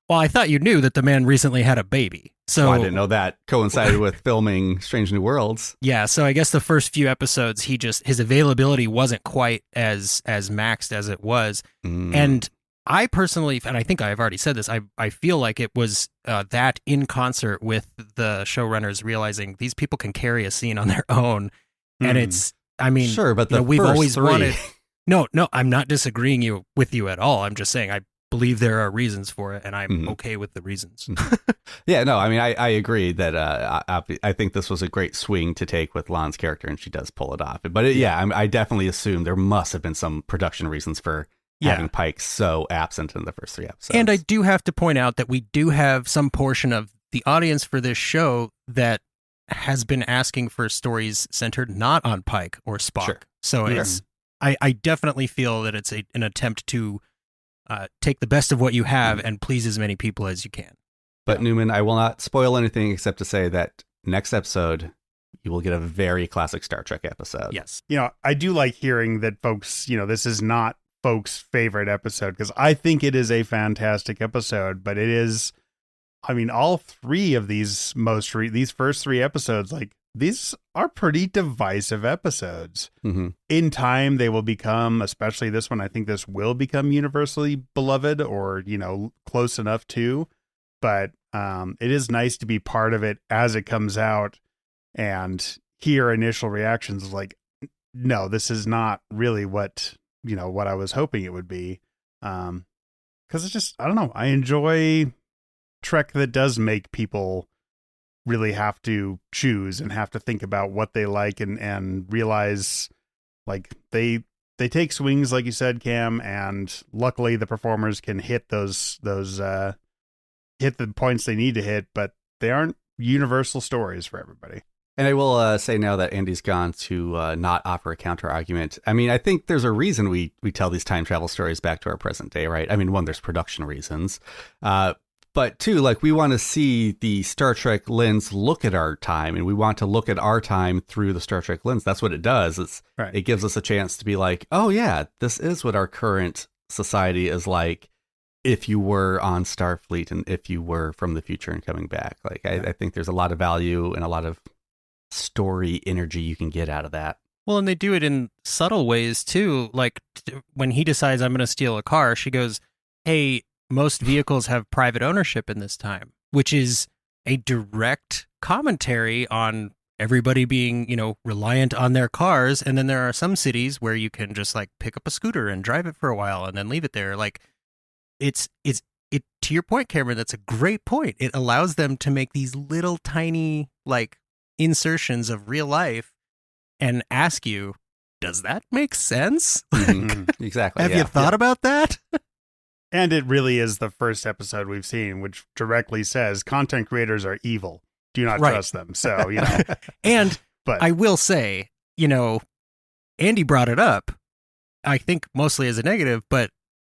Well, I thought you knew that the man recently had a baby. So I didn't know that coincided with filming Strange New Worlds. Yeah, so I guess the first few episodes, his availability wasn't quite as maxed as it was. And I personally, and I think I've already said this, I feel like it was that in concert with the showrunners realizing these people can carry a scene on their own. And it's, I mean, sure, but we've always 3. wanted. No, I'm not disagreeing with you at all. I'm just saying I believe there are reasons for it, and I'm okay with the reasons. Yeah, no, I mean, I agree that I think this was a great swing to take with Lan's character, and she does pull it off. But I definitely assume there must have been some production reasons for having Pike so absent in the first 3 episodes. And I do have to point out that we do have some portion of the audience for this show that has been asking for stories centered not on Pike or Spock. Sure. So it's I definitely feel that it's an attempt to take the best of what you have and please as many people as you can. But Newman, I will not spoil anything except to say that next episode, you will get a very classic Star Trek episode. Yes. I do like hearing that folks, this is not folks' favorite episode, because I think it is a fantastic episode, but it is, all 3 of these these first 3 episodes, these are pretty divisive episodes. In time, they will become, especially this one, I think this will become universally beloved or, close enough to. But it is nice to be part of it as it comes out and hear initial reactions like, no, this is not really what I was hoping it would be. Because it's just, I don't know. I enjoy Trek that does make people really have to choose and have to think about what they like and realize they take swings, like you said, Cam, and luckily the performers can hit those hit the points they need to hit, but they aren't universal stories for everybody. And I will say now that Andy's gone to not offer a counter argument. I think there's a reason we tell these time travel stories back to our present day, right? One, there's production reasons. But 2, we want to see the Star Trek lens look at our time, and we want to look at our time through the Star Trek lens. That's what it does. It gives us a chance to be like, oh yeah, this is what our current society is like if you were on Starfleet and if you were from the future and coming back. I think there's a lot of value and a lot of story energy you can get out of that. Well, and they do it in subtle ways too. When he decides I'm going to steal a car, she goes, hey, most vehicles have private ownership in this time, which is a direct commentary on everybody being, reliant on their cars. And then there are some cities where you can just pick up a scooter and drive it for a while and then leave it there. It's to your point, Cameron, that's a great point. It allows them to make these little tiny insertions of real life and ask you, does that make sense? Exactly. Have you thought about that? And it really is the first episode we've seen, which directly says content creators are evil. Do not trust them. So, And but I will say, Andy brought it up, I think mostly as a negative, but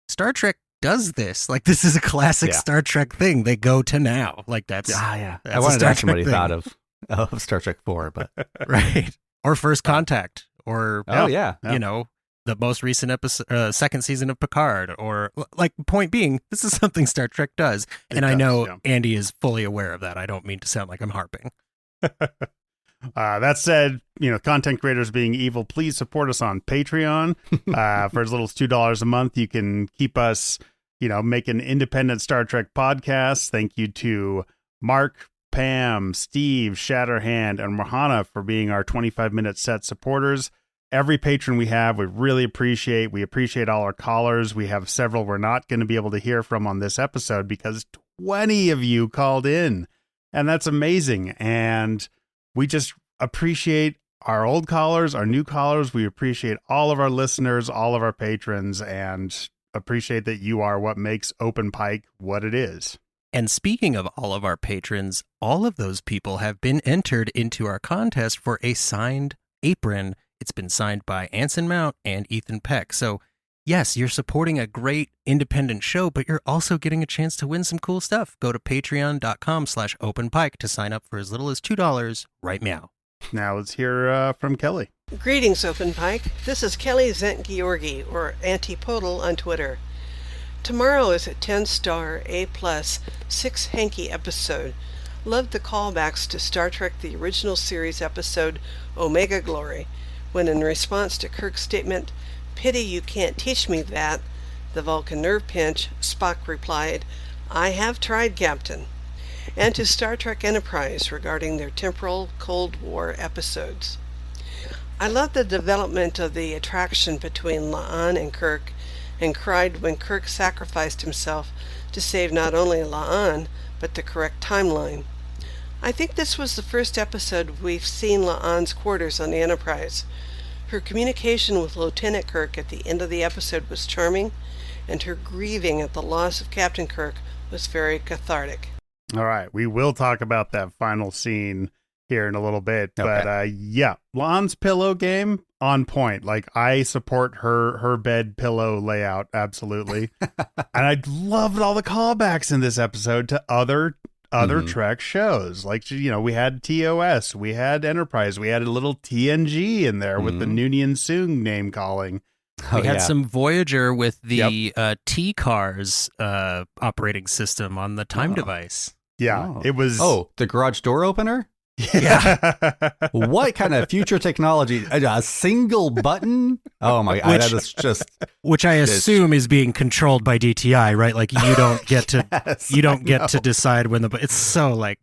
Star Trek does this. This is a classic Star Trek thing. They go to now. That's I wanted to ask somebody thought of Star Trek 4, but right. Or First Contact, or the most recent episode, second season of Picard, or point being, this is something Star Trek does. I know Andy is fully aware of that. I don't mean to sound like I'm harping. That said, content creators being evil, please support us on Patreon. For as little as $2 a month, you can keep us, making independent Star Trek podcasts. Thank you to Mark, Pam, Steve, Shatterhand, and Mahana for being our 25-minute set supporters. Every patron we have, we really appreciate. We appreciate all our callers. We have several we're not going to be able to hear from on this episode because 20 of you called in. And that's amazing. And we just appreciate our old callers, our new callers. We appreciate all of our listeners, all of our patrons. And appreciate that you are what makes Open Pike what it is. And speaking of all of our patrons, all of those people have been entered into our contest for a signed apron. It's been signed by Anson Mount and Ethan Peck. So, yes, you're supporting a great independent show, but you're also getting a chance to win some cool stuff. Go to patreon.com/openpike to sign up for as little as $2 right now. Now let's hear from Kelly. Greetings, Open Pike. This is Kelly Zent-Georgi, or Antipodal on Twitter. Tomorrow is a 10-star, A+, 6-hanky episode. Loved the callbacks to Star Trek The Original Series episode Omega Glory, when in response to Kirk's statement, "Pity you can't teach me that," the Vulcan nerve pinch, Spock replied, "I have tried, Captain." And to Star Trek Enterprise regarding their temporal Cold War episodes. I love the development of the attraction between La'an and Kirk, and cried when Kirk sacrificed himself to save not only La'an, but the correct timeline. I think this was the first episode we've seen La'an's quarters on the Enterprise. Her communication with Lieutenant Kirk at the end of the episode was charming, and her grieving at the loss of Captain Kirk was very cathartic. All right, we will talk about that final scene here in a little bit, but yeah, La'an's pillow game on point. Like, I support her bed pillow layout absolutely. And I loved all the callbacks in this episode to other Trek shows. Like, you know, we had TOS, we had Enterprise, we had a little TNG in there with the Noonien Soong name calling. We had some Voyager with the T-Cars operating system on the time device. Yeah, it was... Oh, the garage door opener? Yeah. What kind of future technology? A single button? Oh my God, that is just... Which I assume is being controlled by DTI, right? Like, you don't get to to decide when it's so like,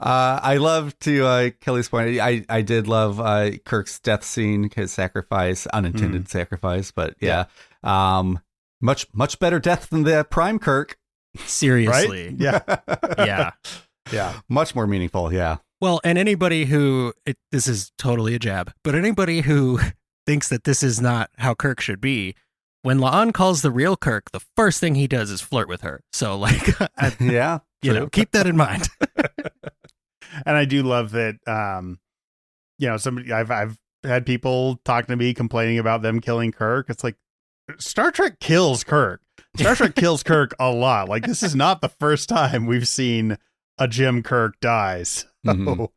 I love to Kelly's point. I did love Kirk's death scene, his sacrifice, unintended sacrifice, but much better death than the Prime Kirk. Seriously. Right? Yeah. Yeah. Much more meaningful. Yeah. Well, and anybody who, this is totally a jab, but anybody who thinks that this is not how Kirk should be, when La'an calls the real Kirk, the first thing he does is flirt with her. So, like, keep that in mind. And I do love that, somebody, I've had people talking to me complaining about them killing Kirk. It's like, Star Trek kills Kirk. Star Trek kills Kirk a lot. Like, this is not the first time we've seen a Jim Kirk die. So,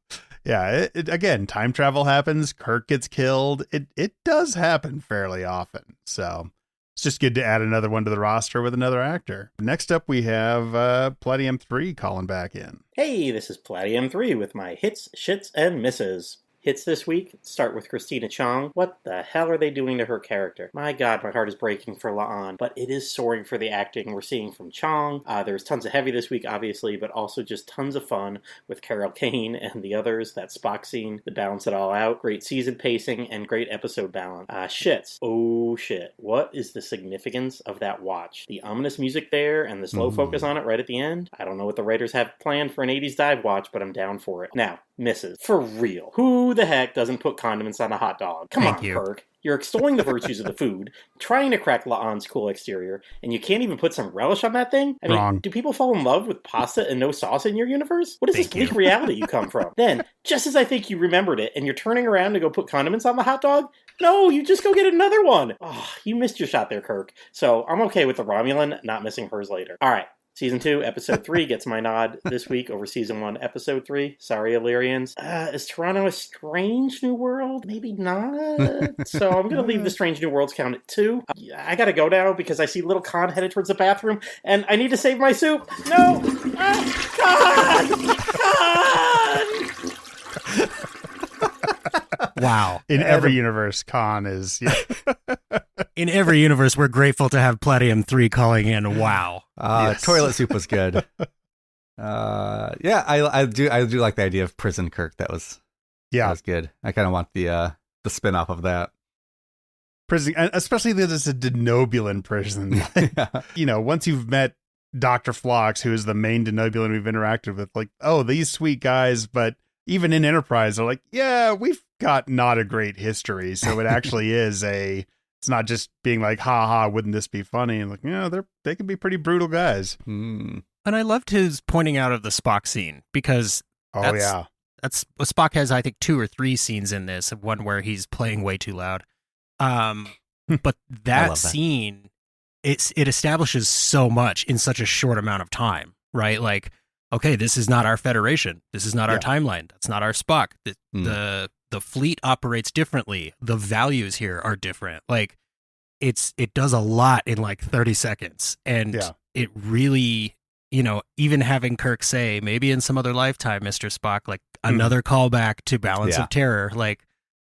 again, time travel happens. Kirk gets killed. It does happen fairly often. So it's just good to add another one to the roster with another actor. Next up, we have Palladium 3 calling back in. Hey, this is Palladium 3 with my hits, shits, and misses. Hits this week start with Christina Chong. What the hell are they doing to her character? My God, my heart is breaking for La'an, but it is soaring for the acting we're seeing from Chong. There's tons of heavy this week, obviously, but also just tons of fun with Carol Kane and the others. That Spock scene to balance it all out. Great season pacing and great episode balance. Shits. Oh shit. What is the significance of that watch? The ominous music there and the slow focus on it right at the end? I don't know what the writers have planned for an 80s dive watch, but I'm down for it. Now, misses. For real. Who the heck doesn't put condiments on a hot dog? Come on, Kirk. You're extolling the virtues of the food, trying to crack La'an's cool exterior, and you can't even put some relish on that thing? I mean, do people fall in love with pasta and no sauce in your universe? What is this bleak reality you come from? Then, just as I think you remembered it, and you're turning around to go put condiments on the hot dog? No, you just go get another one. Oh, you missed your shot there, Kirk. So I'm okay with the Romulan not missing hers later. All right. Season 2, Episode 3 gets my nod this week over Season 1, Episode 3. Sorry, Illyrians. Is Toronto a strange new world? Maybe not. So I'm going to leave the Strange New Worlds count at 2. I got to go now because I see little Khan headed towards the bathroom, and I need to save my soup. No! Khan! Wow. In every universe, Khan is... Yeah. In every universe, we're grateful to have Palladium 3 calling in. Wow. Toilet soup was good. I do like the idea of prison Kirk. That was good. I kind of want the spin-off of that. Prison, especially that it's a denobulan prison. You know, once you've met Dr. Phlox, who is the main denobulan we've interacted with, like, oh, these sweet guys, but even in Enterprise, they're like, yeah, we've got not a great history. So it actually is It's not just being like, ha ha, wouldn't this be funny? And like, they can be pretty brutal guys. And I loved his pointing out of the Spock scene because that's Spock has, I think, 2 or 3 scenes in this, one where he's playing way too loud. But that scene, it establishes so much in such a short amount of time, right? Like, okay, this is not our Federation. This is not our timeline. That's not our Spock. The fleet operates differently. The values here are different. Like, it does a lot in like 30 seconds. And it really, even having Kirk say, maybe in some other lifetime, Mr. Spock, like another callback to Balance of Terror. Like,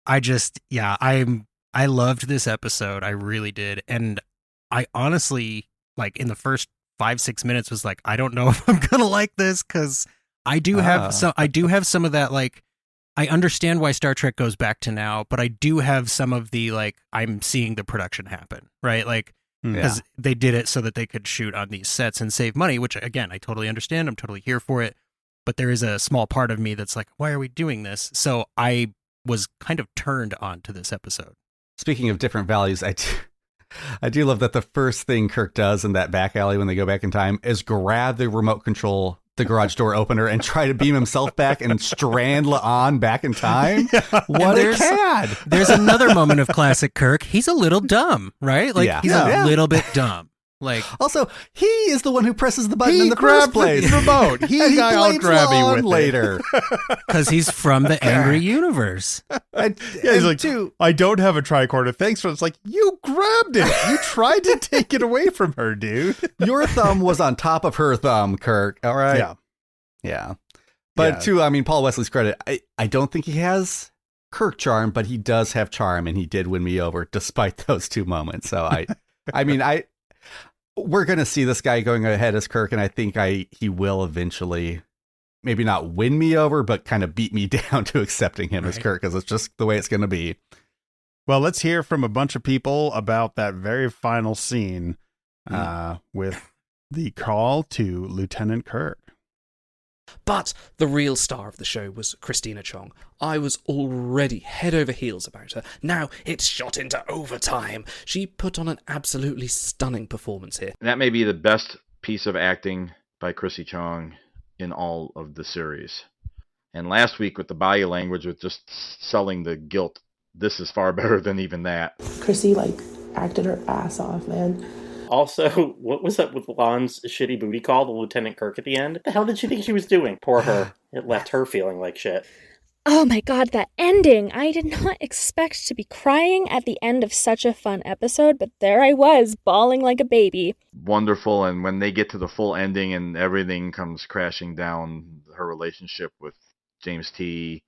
I loved this episode. I really did. And I honestly, like, in the first 5-6 minutes was like, I don't know if I'm going to like this, because I do have some of that, like, I understand why Star Trek goes back to now, but I do have some of the, like, I'm seeing the production happen, right? Like, because they did it so that they could shoot on these sets and save money, which, again, I totally understand. I'm totally here for it. But there is a small part of me that's like, why are we doing this? So I was kind of turned on to this episode. Speaking of different values, I do love that the first thing Kirk does in that back alley when they go back in time is grab the remote control, the garage door opener, and try to beam himself back and strand La'an back in time. What a cad! There's another moment of classic Kirk. He's a little dumb, right? Like, he's a little bit dumb. Like, also, he is the one who presses the button in the first place. The remote. He got all grabby with later because he's from the angry universe. He's like, I don't have a tricorder. Thanks for. It's like, you grabbed it. You tried to take it away from her, dude. Your thumb was on top of her thumb, Kirk. All right. Yeah. But to, I mean, Paul Wesley's credit, I don't think he has Kirk charm, but he does have charm, and he did win me over despite those 2 moments. So we're going to see this guy going ahead as Kirk, and I think he will eventually maybe not win me over, but kind of beat me down to accepting him as Kirk, because it's just the way it's going to be. Well, let's hear from a bunch of people about that very final scene with the call to Lieutenant Kirk. But the real star of the show was Christina Chong. I was already head over heels about her. Now it's shot into overtime. She put on an absolutely stunning performance here. That may be the best piece of acting by Chrissy Chong in all of the series. And last week with the body language, with just selling the guilt, this is far better than even that. Chrissy, acted her ass off, man. Also, what was up with Lon's shitty booty call to Lieutenant Kirk at the end? What the hell did she think she was doing? Poor her. It left her feeling like shit. Oh my god, that ending! I did not expect to be crying at the end of such a fun episode, but there I was, bawling like a baby. Wonderful, and when they get to the full ending and everything comes crashing down, her relationship with James T.,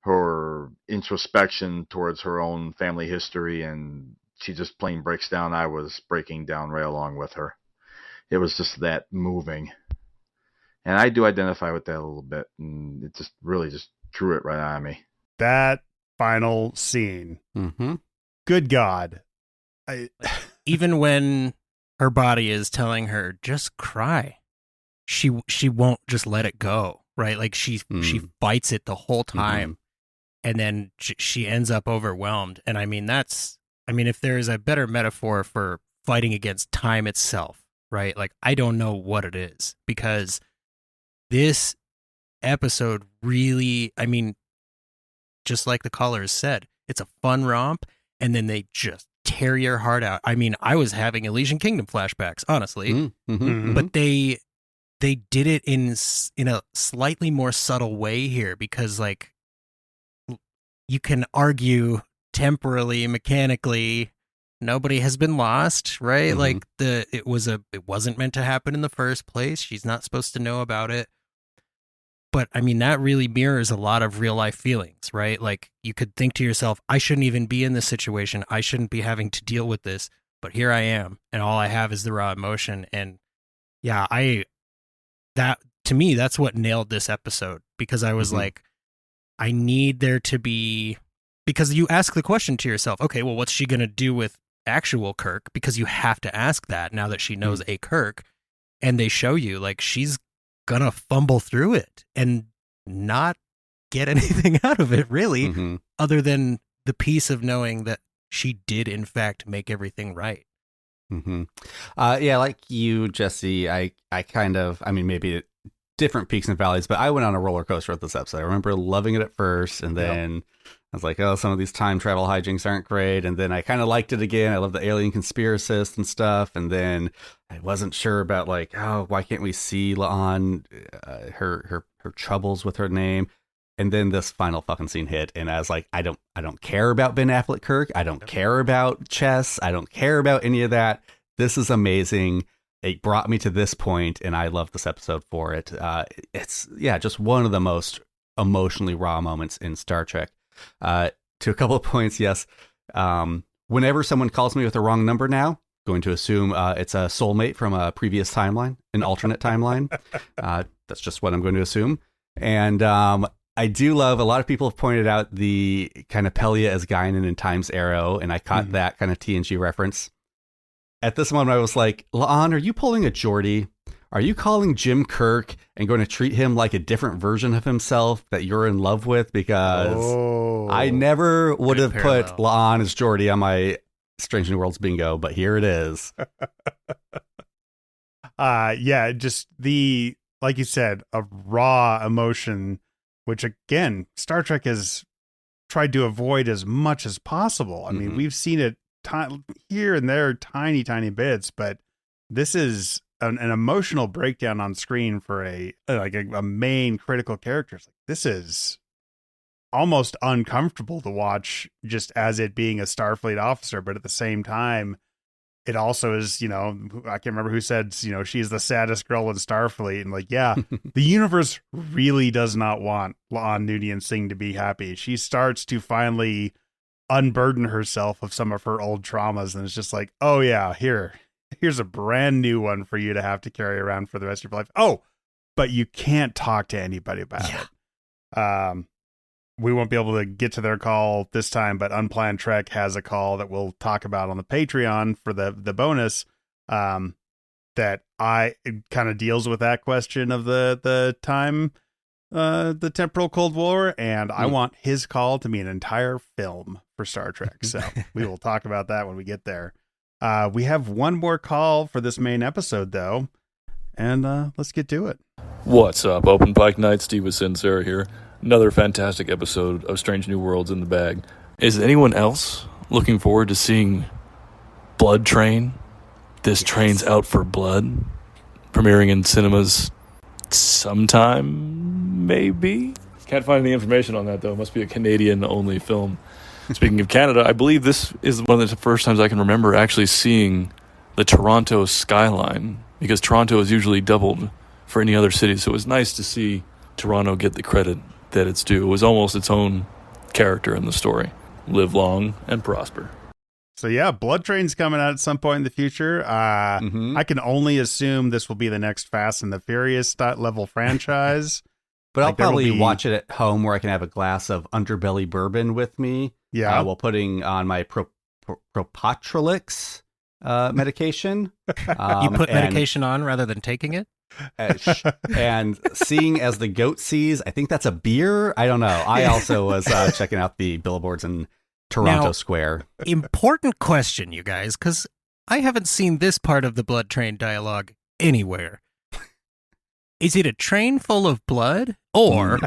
her introspection towards her own family history, and she just plain breaks down. I was breaking down right along with her. It was just that moving. And I do identify with that a little bit, and it just really just drew it right on me. That final scene. Mm-hmm. Good God. Even when her body is telling her, just cry, she won't just let it go, right? Like, she fights it the whole time, and then she ends up overwhelmed. And I mean, if there is a better metaphor for fighting against time itself, right? Like, I don't know what it is, because this episode really, I mean, just like the callers said, it's a fun romp, and then they just tear your heart out. I mean, I was having Elysian Kingdom flashbacks, honestly, but they did it in a slightly more subtle way here, because, like, you can argue temporally, mechanically, nobody has been lost, right? Like, it wasn't meant to happen in the first place. She's not supposed to know about it. But I mean, that really mirrors a lot of real life feelings, right? Like, you could think to yourself, I shouldn't even be in this situation. I shouldn't be having to deal with this, but here I am, and all I have is the raw emotion. And yeah, to me, that's what nailed this episode, because I was like, I need there to be, because you ask the question to yourself, okay, well, what's she going to do with actual Kirk? Because you have to ask that now that she knows a Kirk, and they show you, like, she's going to fumble through it and not get anything out of it, really, other than the peace of knowing that she did in fact make everything right. Mm-hmm. Yeah, like you, Jesse, I mean, maybe different peaks and valleys, but I went on a roller coaster with this episode. I remember loving it at first, and then I was like, oh, some of these time travel hijinks aren't great. And then I kind of liked it again. I love the alien conspiracist and stuff. And then I wasn't sure about like, oh, why can't we see La'an, her troubles with her name? And then this final fucking scene hit, and I was like, I don't care about Ben Affleck Kirk. I don't care about Chess. I don't care about any of that. This is amazing. It brought me to this point, and I love this episode for it. It's just one of the most emotionally raw moments in Star Trek. To a couple of points, yes. Whenever someone calls me with the wrong number now, going to assume it's a soulmate from a previous timeline, an alternate timeline. That's just what I'm going to assume. And I do love, a lot of people have pointed out the kind of Pelia as Guinan in Time's Arrow, and I caught that kind of TNG reference. At this moment, I was like, La'an, are you pulling a Geordie? Are you calling Jim Kirk and going to treat him like a different version of himself that you're in love with? Because I never would have put La'an as Geordie on my Strange New Worlds bingo, but here it is. Just the, like you said, a raw emotion, which again, Star Trek has tried to avoid as much as possible. I mean, we've seen it here and there, tiny bits, but this is an emotional breakdown on screen for a main critical character. This is almost uncomfortable to watch, just as it being a Starfleet officer, but at the same time, it also is, I can't remember who said, she's the saddest girl in Starfleet. And the universe really does not want La'an Noonien Singh to be happy. She starts to finally unburden herself of some of her old traumas. And it's just like, oh yeah, here's a brand new one for you to have to carry around for the rest of your life. Oh, but you can't talk to anybody about it. We won't be able to get to their call this time, but Unplanned Trek has a call that we'll talk about on the Patreon for the bonus, that kind of deals with that question of the time, the temporal Cold War, and I want his call to be an entire film for Star Trek. So we will talk about that when we get there. We have one more call for this main episode, though, and let's get to it. What's up, Open Pike Night, Steve with Sincera here. Another fantastic episode of Strange New Worlds in the bag. Is anyone else looking forward to seeing Blood Train? This Train's Out for Blood, premiering in cinemas sometime, maybe? Can't find any information on that, though. It must be a Canadian-only film. Speaking of Canada, I believe this is one of the first times I can remember actually seeing the Toronto skyline, because Toronto is usually doubled for any other city, so it was nice to see Toronto get the credit that it's due. It was almost its own character in the story. Live long and prosper. So yeah, Blood Train's coming out at some point in the future. I can only assume this will be the next Fast and the Furious level franchise. But I'll probably watch it at home where I can have a glass of underbelly bourbon with me. Yeah. While putting on my Propotrolix medication. You put medication on rather than taking it? And seeing as the goat sees, I think that's a beer. I don't know. I also was checking out the billboards in Toronto Square. Important question, you guys, because I haven't seen this part of the Blood Train dialogue anywhere. Is it a train full of blood, or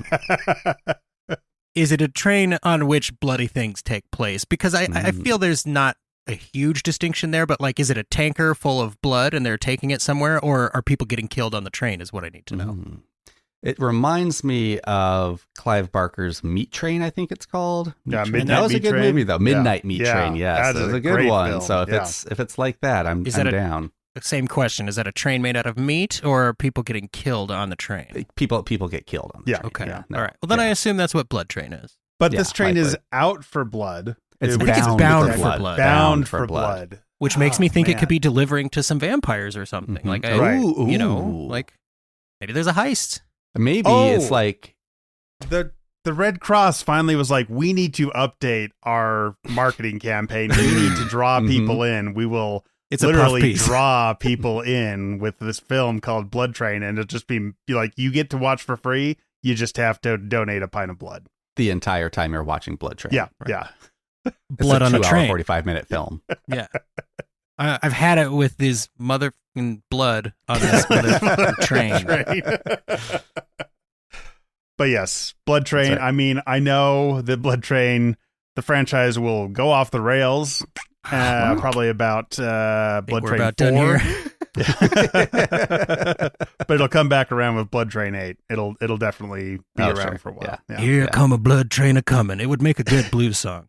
is it a train on which bloody things take place? Because I feel there's not a huge distinction there, but is it a tanker full of blood and they're taking it somewhere, or are people getting killed on the train is what I need to know. It reminds me of Clive Barker's Meat Train, I think it's called. That was a good movie, though. Midnight Meat Train, yes. That was a good one. Film. So if it's like that, I'm down. Same question. Is that a train made out of meat, or are people getting killed on the train? People get killed on the train. Okay. Yeah. All right. Well, then I assume that's what Blood Train is. But this train is out for blood. It's bound for blood. Bound for blood. Which makes me think it could be delivering to some vampires or something. Maybe there's a heist. Maybe it's like the Red Cross finally was like, we need to update our marketing campaign. We need to draw people in. We will literally draw people in with this film called Blood Train, and it'll just be like, you get to watch for free. You just have to donate a pint of blood the entire time you're watching Blood Train. Yeah, yeah. Blood on a 2-hour, Train. 45-minute film. Yeah. I've had it with this motherfucking blood on this motherfucking train. But yes, Blood Train. Right. I mean, I know that Blood Train, the franchise will go off the rails probably about Blood Train about 4. done But it'll come back around with Blood Train 8. It'll definitely be around for a while. Yeah. Here come a blood train a coming. It would make a good blues song.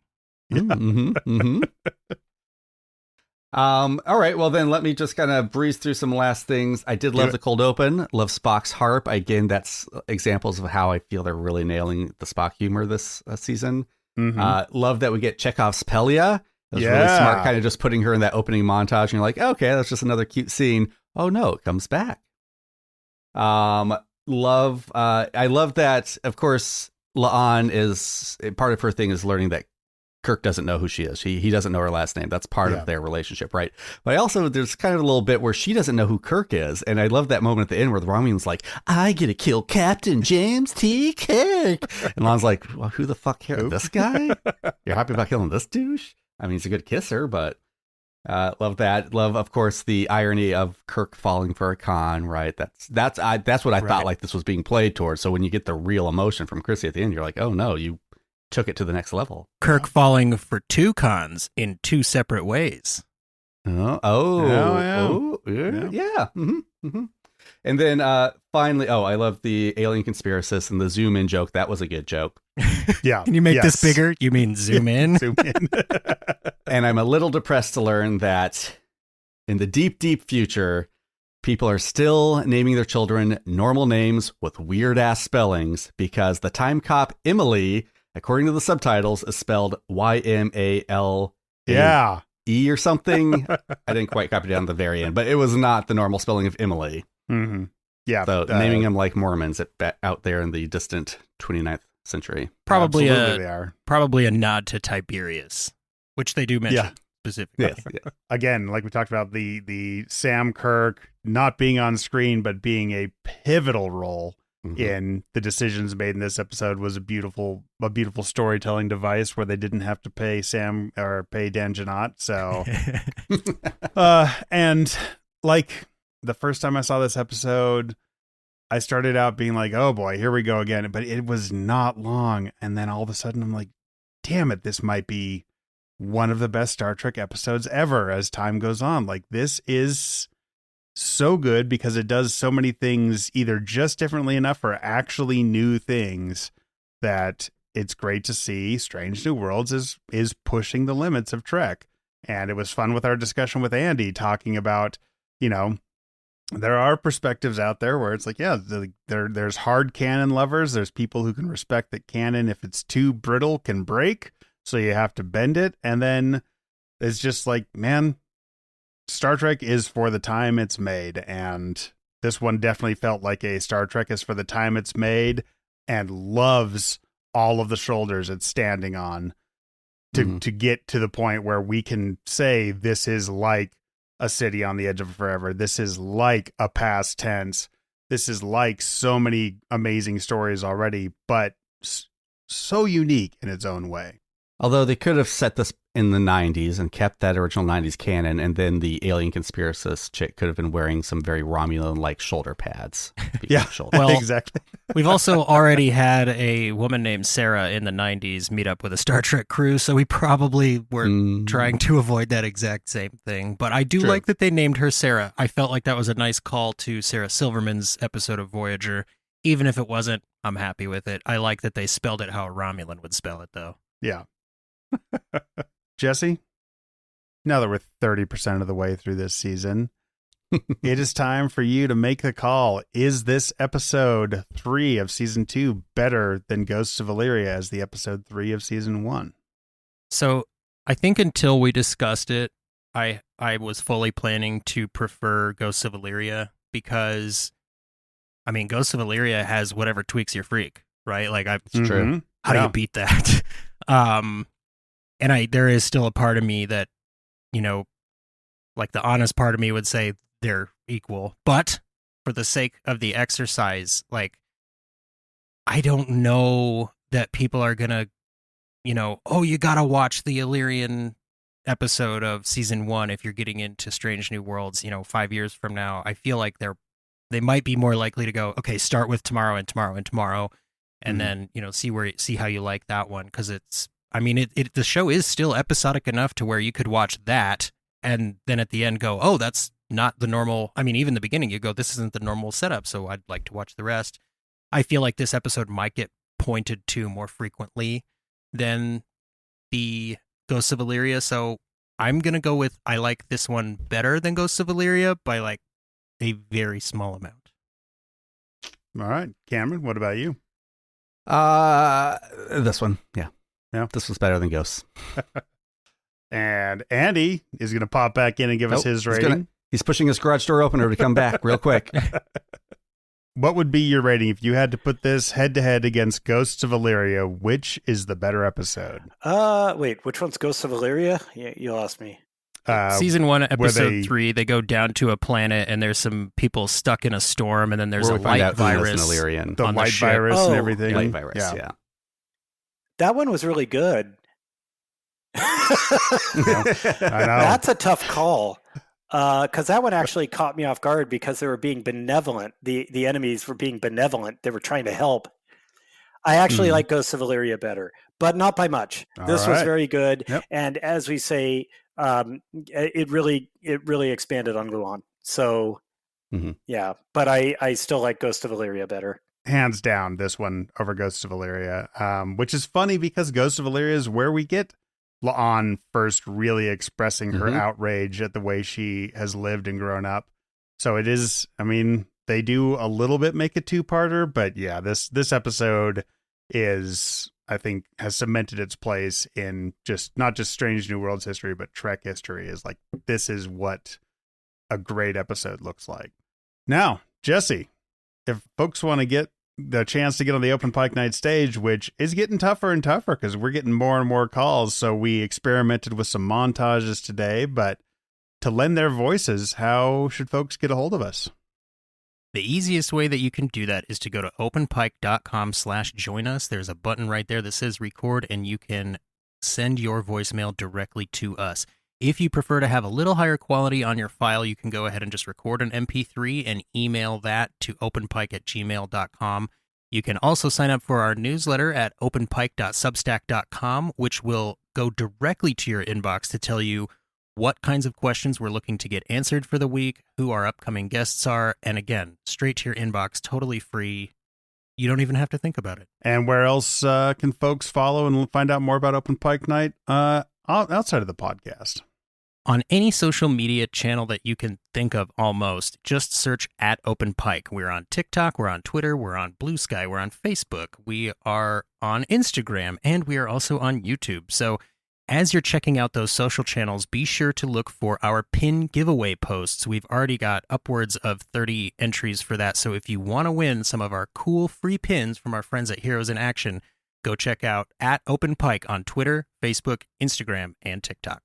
All right, well then let me just kind of breeze through some last things. I did love the cold open, love Spock's harp. Again, that's examples of how I feel they're really nailing the Spock humor this season. Love that we get Chekhov's Pelia. It was really smart, kind of just putting her in that opening montage, and you're like, okay, that's just another cute scene. Oh no, it comes back. I love that, of course, La'an is part of her thing is learning that Kirk doesn't know who she is. He doesn't know her last name. That's part of their relationship, right? But also, there's kind of a little bit where she doesn't know who Kirk is. And I love that moment at the end where the Romulan's like, I get to kill Captain James T. Kirk. And La'an's like, well, who the fuck cares? This guy? You're happy about killing this douche? I mean, he's a good kisser, but love that. Love, of course, the irony of Kirk falling for a con, right? That's what I thought like this was being played towards. So when you get the real emotion from Chrissy at the end, you're like, oh no, you took it to the next level. Kirk falling for 2 cons in 2 separate ways. Yeah. And then finally, I love the alien conspiracist and the zoom in joke. That was a good joke. Yeah. Can you make this bigger? You mean zoom in? Zoom in. And I'm a little depressed to learn that in the deep, deep future, people are still naming their children normal names with weird ass spellings because the time cop Emily, according to the subtitles, is spelled Ymal or something. I didn't quite copy down the very end, but it was not the normal spelling of Emily. Mm-hmm. Yeah. So naming them like Mormons out there in the distant 29th century. Probably a nod to Tiberius, which they do mention specifically. Yes. Again, like we talked about, the Sam Kirk not being on screen, but being a pivotal role in the decisions made in this episode was a beautiful storytelling device where they didn't have to pay Sam or pay Dan Janot. So, and like the first time I saw this episode, I started out being like, oh boy, here we go again. But it was not long. And then all of a sudden I'm like, damn it, this might be one of the best Star Trek episodes ever as time goes on. Like, this is so good because it does so many things either just differently enough or actually new things that it's great to see. Strange New Worlds is pushing the limits of Trek. And it was fun with our discussion with Andy talking about, there are perspectives out there where it's like, there's hard canon lovers. There's people who can respect that canon, if it's too brittle, can break. So you have to bend it. And then it's just like, man, Star Trek is for the time it's made. And this one definitely felt like a Star Trek is for the time it's made and loves all of the shoulders it's standing on to get to the point where we can say this is like a city on the edge of forever. This is like a past tense. This is like so many amazing stories already, but so unique in its own way. Although they could have set this in the 90s and kept that original 90s canon, and then the alien conspiracist chick could have been wearing some very Romulan-like shoulder pads. Well, exactly. We've also already had a woman named Sarah in the 90s meet up with a Star Trek crew, so we probably were trying to avoid that exact same thing. But I do like that they named her Sarah. I felt like that was a nice call to Sarah Silverman's episode of Voyager. Even if it wasn't, I'm happy with it. I like that they spelled it how a Romulan would spell it, though. Yeah. Jesse, now that we're 30% of the way through this season, it is time for you to make the call. Is this episode 3 of season 2 better than Ghosts of Valyria as the episode 3 of season 1? So I think until we discussed it, I was fully planning to prefer Ghosts of Valyria because, I mean, Ghosts of Valyria has whatever tweaks your freak, right? Like, It's true. How do you beat that? And there is still a part of me that, like the honest part of me would say they're equal, but for the sake of the exercise, like, I don't know that people are going to oh, you gotta watch the Illyrian episode of season 1 if you're getting into Strange New Worlds, 5 years from now. I feel like they might be more likely to go, okay, start with tomorrow and tomorrow and tomorrow, and then see how you like that one, because the show is still episodic enough to where you could watch that and then at the end go, oh, that's not the normal. Even the beginning you go, this isn't the normal setup, so I'd like to watch the rest. I feel like this episode might get pointed to more frequently than the Ghosts of Illyria, so I'm gonna go with I like this one better than Ghosts of Illyria by like a very small amount. All right, Cameron, what about you? This one, yeah, this was better than Ghosts. And Andy is going to pop back in and give us his rating. He's pushing his garage door opener to come back real quick. What would be your rating if you had to put this head to head against Ghosts of Illyria? Which is the better episode? Wait, which one's Ghosts of Illyria? Yeah, you lost me. Season 1, episode 3, they go down to a planet and there's some people stuck in a storm, and then there's a light virus. The light virus and everything. Light virus, yeah. That one was really good. I know. That's a tough call. Because that one actually caught me off guard because they were being benevolent. The enemies were being benevolent. They were trying to help. I actually like Ghosts of Illyria better, but not by much. This was very good. Yep. And as we say, it really expanded on Luan. So yeah, but I still like Ghost of Illyria better. Hands down, this one over Ghosts of Illyria, which is funny because Ghosts of Illyria is where we get La'an first really expressing her outrage at the way she has lived and grown up. So it is, they do a little bit make a two-parter, but yeah, this episode is, I think, has cemented its place in just not just Strange New Worlds history, but Trek history. Is like, this is what a great episode looks like. Now, Jesse, if folks want to get the chance to get on the Open Pike Night Stage, which is getting tougher and tougher because we're getting more and more calls. So we experimented with some montages today, but to lend their voices, how should folks get a hold of us? The easiest way that you can do that is to go to openpike.com/join us. There's a button right there that says record, and you can send your voicemail directly to us. If you prefer to have a little higher quality on your file, you can go ahead and just record an MP3 and email that to openpike@gmail.com. You can also sign up for our newsletter at openpike.substack.com, which will go directly to your inbox to tell you what kinds of questions we're looking to get answered for the week, who our upcoming guests are, and again, straight to your inbox, totally free. You don't even have to think about it. And where else can folks follow and find out more about Open Pike Night outside of the podcast? On any social media channel that you can think of almost, just search at Open Pike. We're on TikTok, we're on Twitter, we're on Blue Sky, we're on Facebook, we are on Instagram, and we are also on YouTube. So as you're checking out those social channels, be sure to look for our pin giveaway posts. We've already got upwards of 30 entries for that. So if you want to win some of our cool free pins from our friends at Heroes in Action, go check out at Open Pike on Twitter, Facebook, Instagram, and TikTok.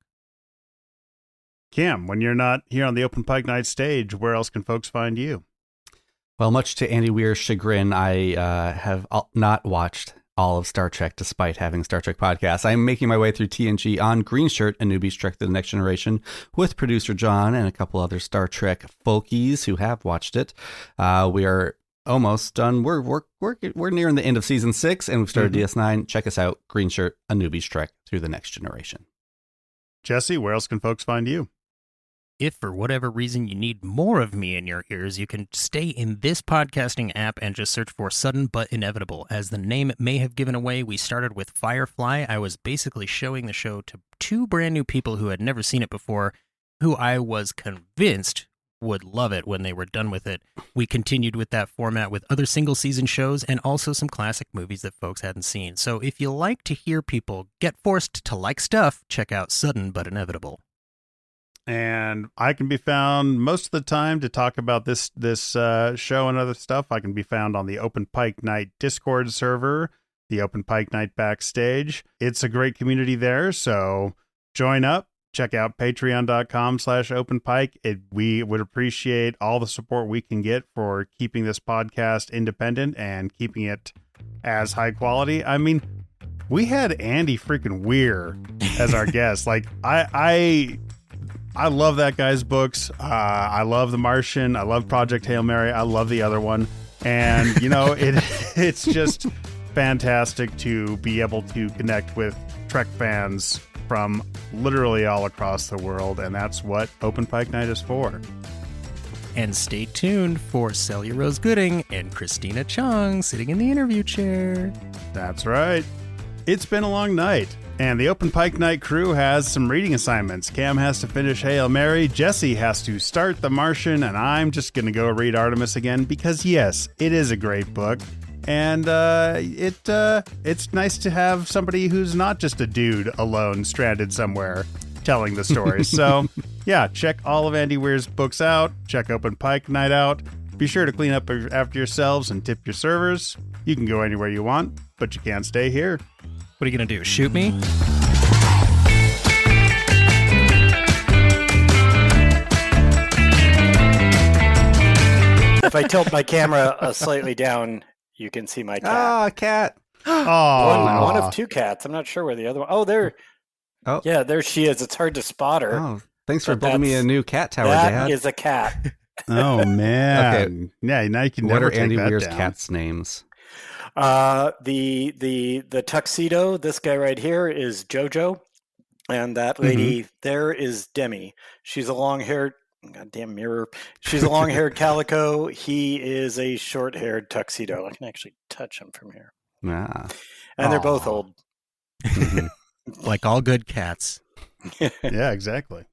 Cam, when you're not here on the Open Pike Night Stage, where else can folks find you? Well, much to Andy Weir's chagrin, I have not watched all of Star Trek despite having Star Trek podcasts. I'm making my way through TNG on Green Shirt, a newbie's Trek to the Next Generation, with producer John and a couple other Star Trek folkies who have watched it. We are almost done. We're nearing the end of season 6, and we've started DS9. Check us out, Green Shirt, a newbie's Trek through the Next Generation. Jesse, where else can folks find you? If for whatever reason you need more of me in your ears, you can stay in this podcasting app and just search for Sudden But Inevitable. As the name may have given away, we started with Firefly. I was basically showing the show to 2 brand new people who had never seen it before, who I was convinced would love it when they were done with it. We continued with that format with other single season shows and also some classic movies that folks hadn't seen. So if you like to hear people get forced to like stuff, check out Sudden But Inevitable. And I can be found most of the time to talk about this show and other stuff. I can be found on the Open Pike Night Discord server, the Open Pike Night Backstage. It's a great community there, so join up. Check out patreon.com/openpike. We would appreciate all the support we can get for keeping this podcast independent and keeping it as high quality. I mean, we had Andy freaking Wier as our guest. Like, I love that guy's books. I love The Martian. I love Project Hail Mary. I love the other one. And, it's just fantastic to be able to connect with Trek fans from literally all across the world. And that's what Open Pike Night is for. And stay tuned for Celia Rose Gooding and Christina Chong sitting in the interview chair. That's right. It's been a long night, and the Open Pike Night crew has some reading assignments. Cam has to finish Hail Mary, Jesse has to start The Martian, and I'm just going to go read Artemis again because, yes, it is a great book. And it's nice to have somebody who's not just a dude alone stranded somewhere telling the story. So, yeah, check all of Andy Wier's books out. Check Open Pike Night out. Be sure to clean up after yourselves and tip your servers. You can go anywhere you want, but you can't stay here. What are you going to do? Shoot me? If I tilt my camera slightly down, you can see my cat. Ah, cat. Oh, one of two cats. I'm not sure where the other one. Oh, there. Oh, yeah, there she is. It's hard to spot her. Oh, thanks for building me a new cat tower, Dad. That is a cat. Oh man. Okay. Yeah, now you can What never are take Andy that Weir's down. cats' names? The tuxedo. This guy right here is Jojo, and that lady there is Demi. She's a long-haired. Goddamn mirror. She's a long-haired calico. He is a short-haired tuxedo. I can actually touch him from here. Ah. And they're both old. Like all good cats. Yeah, exactly.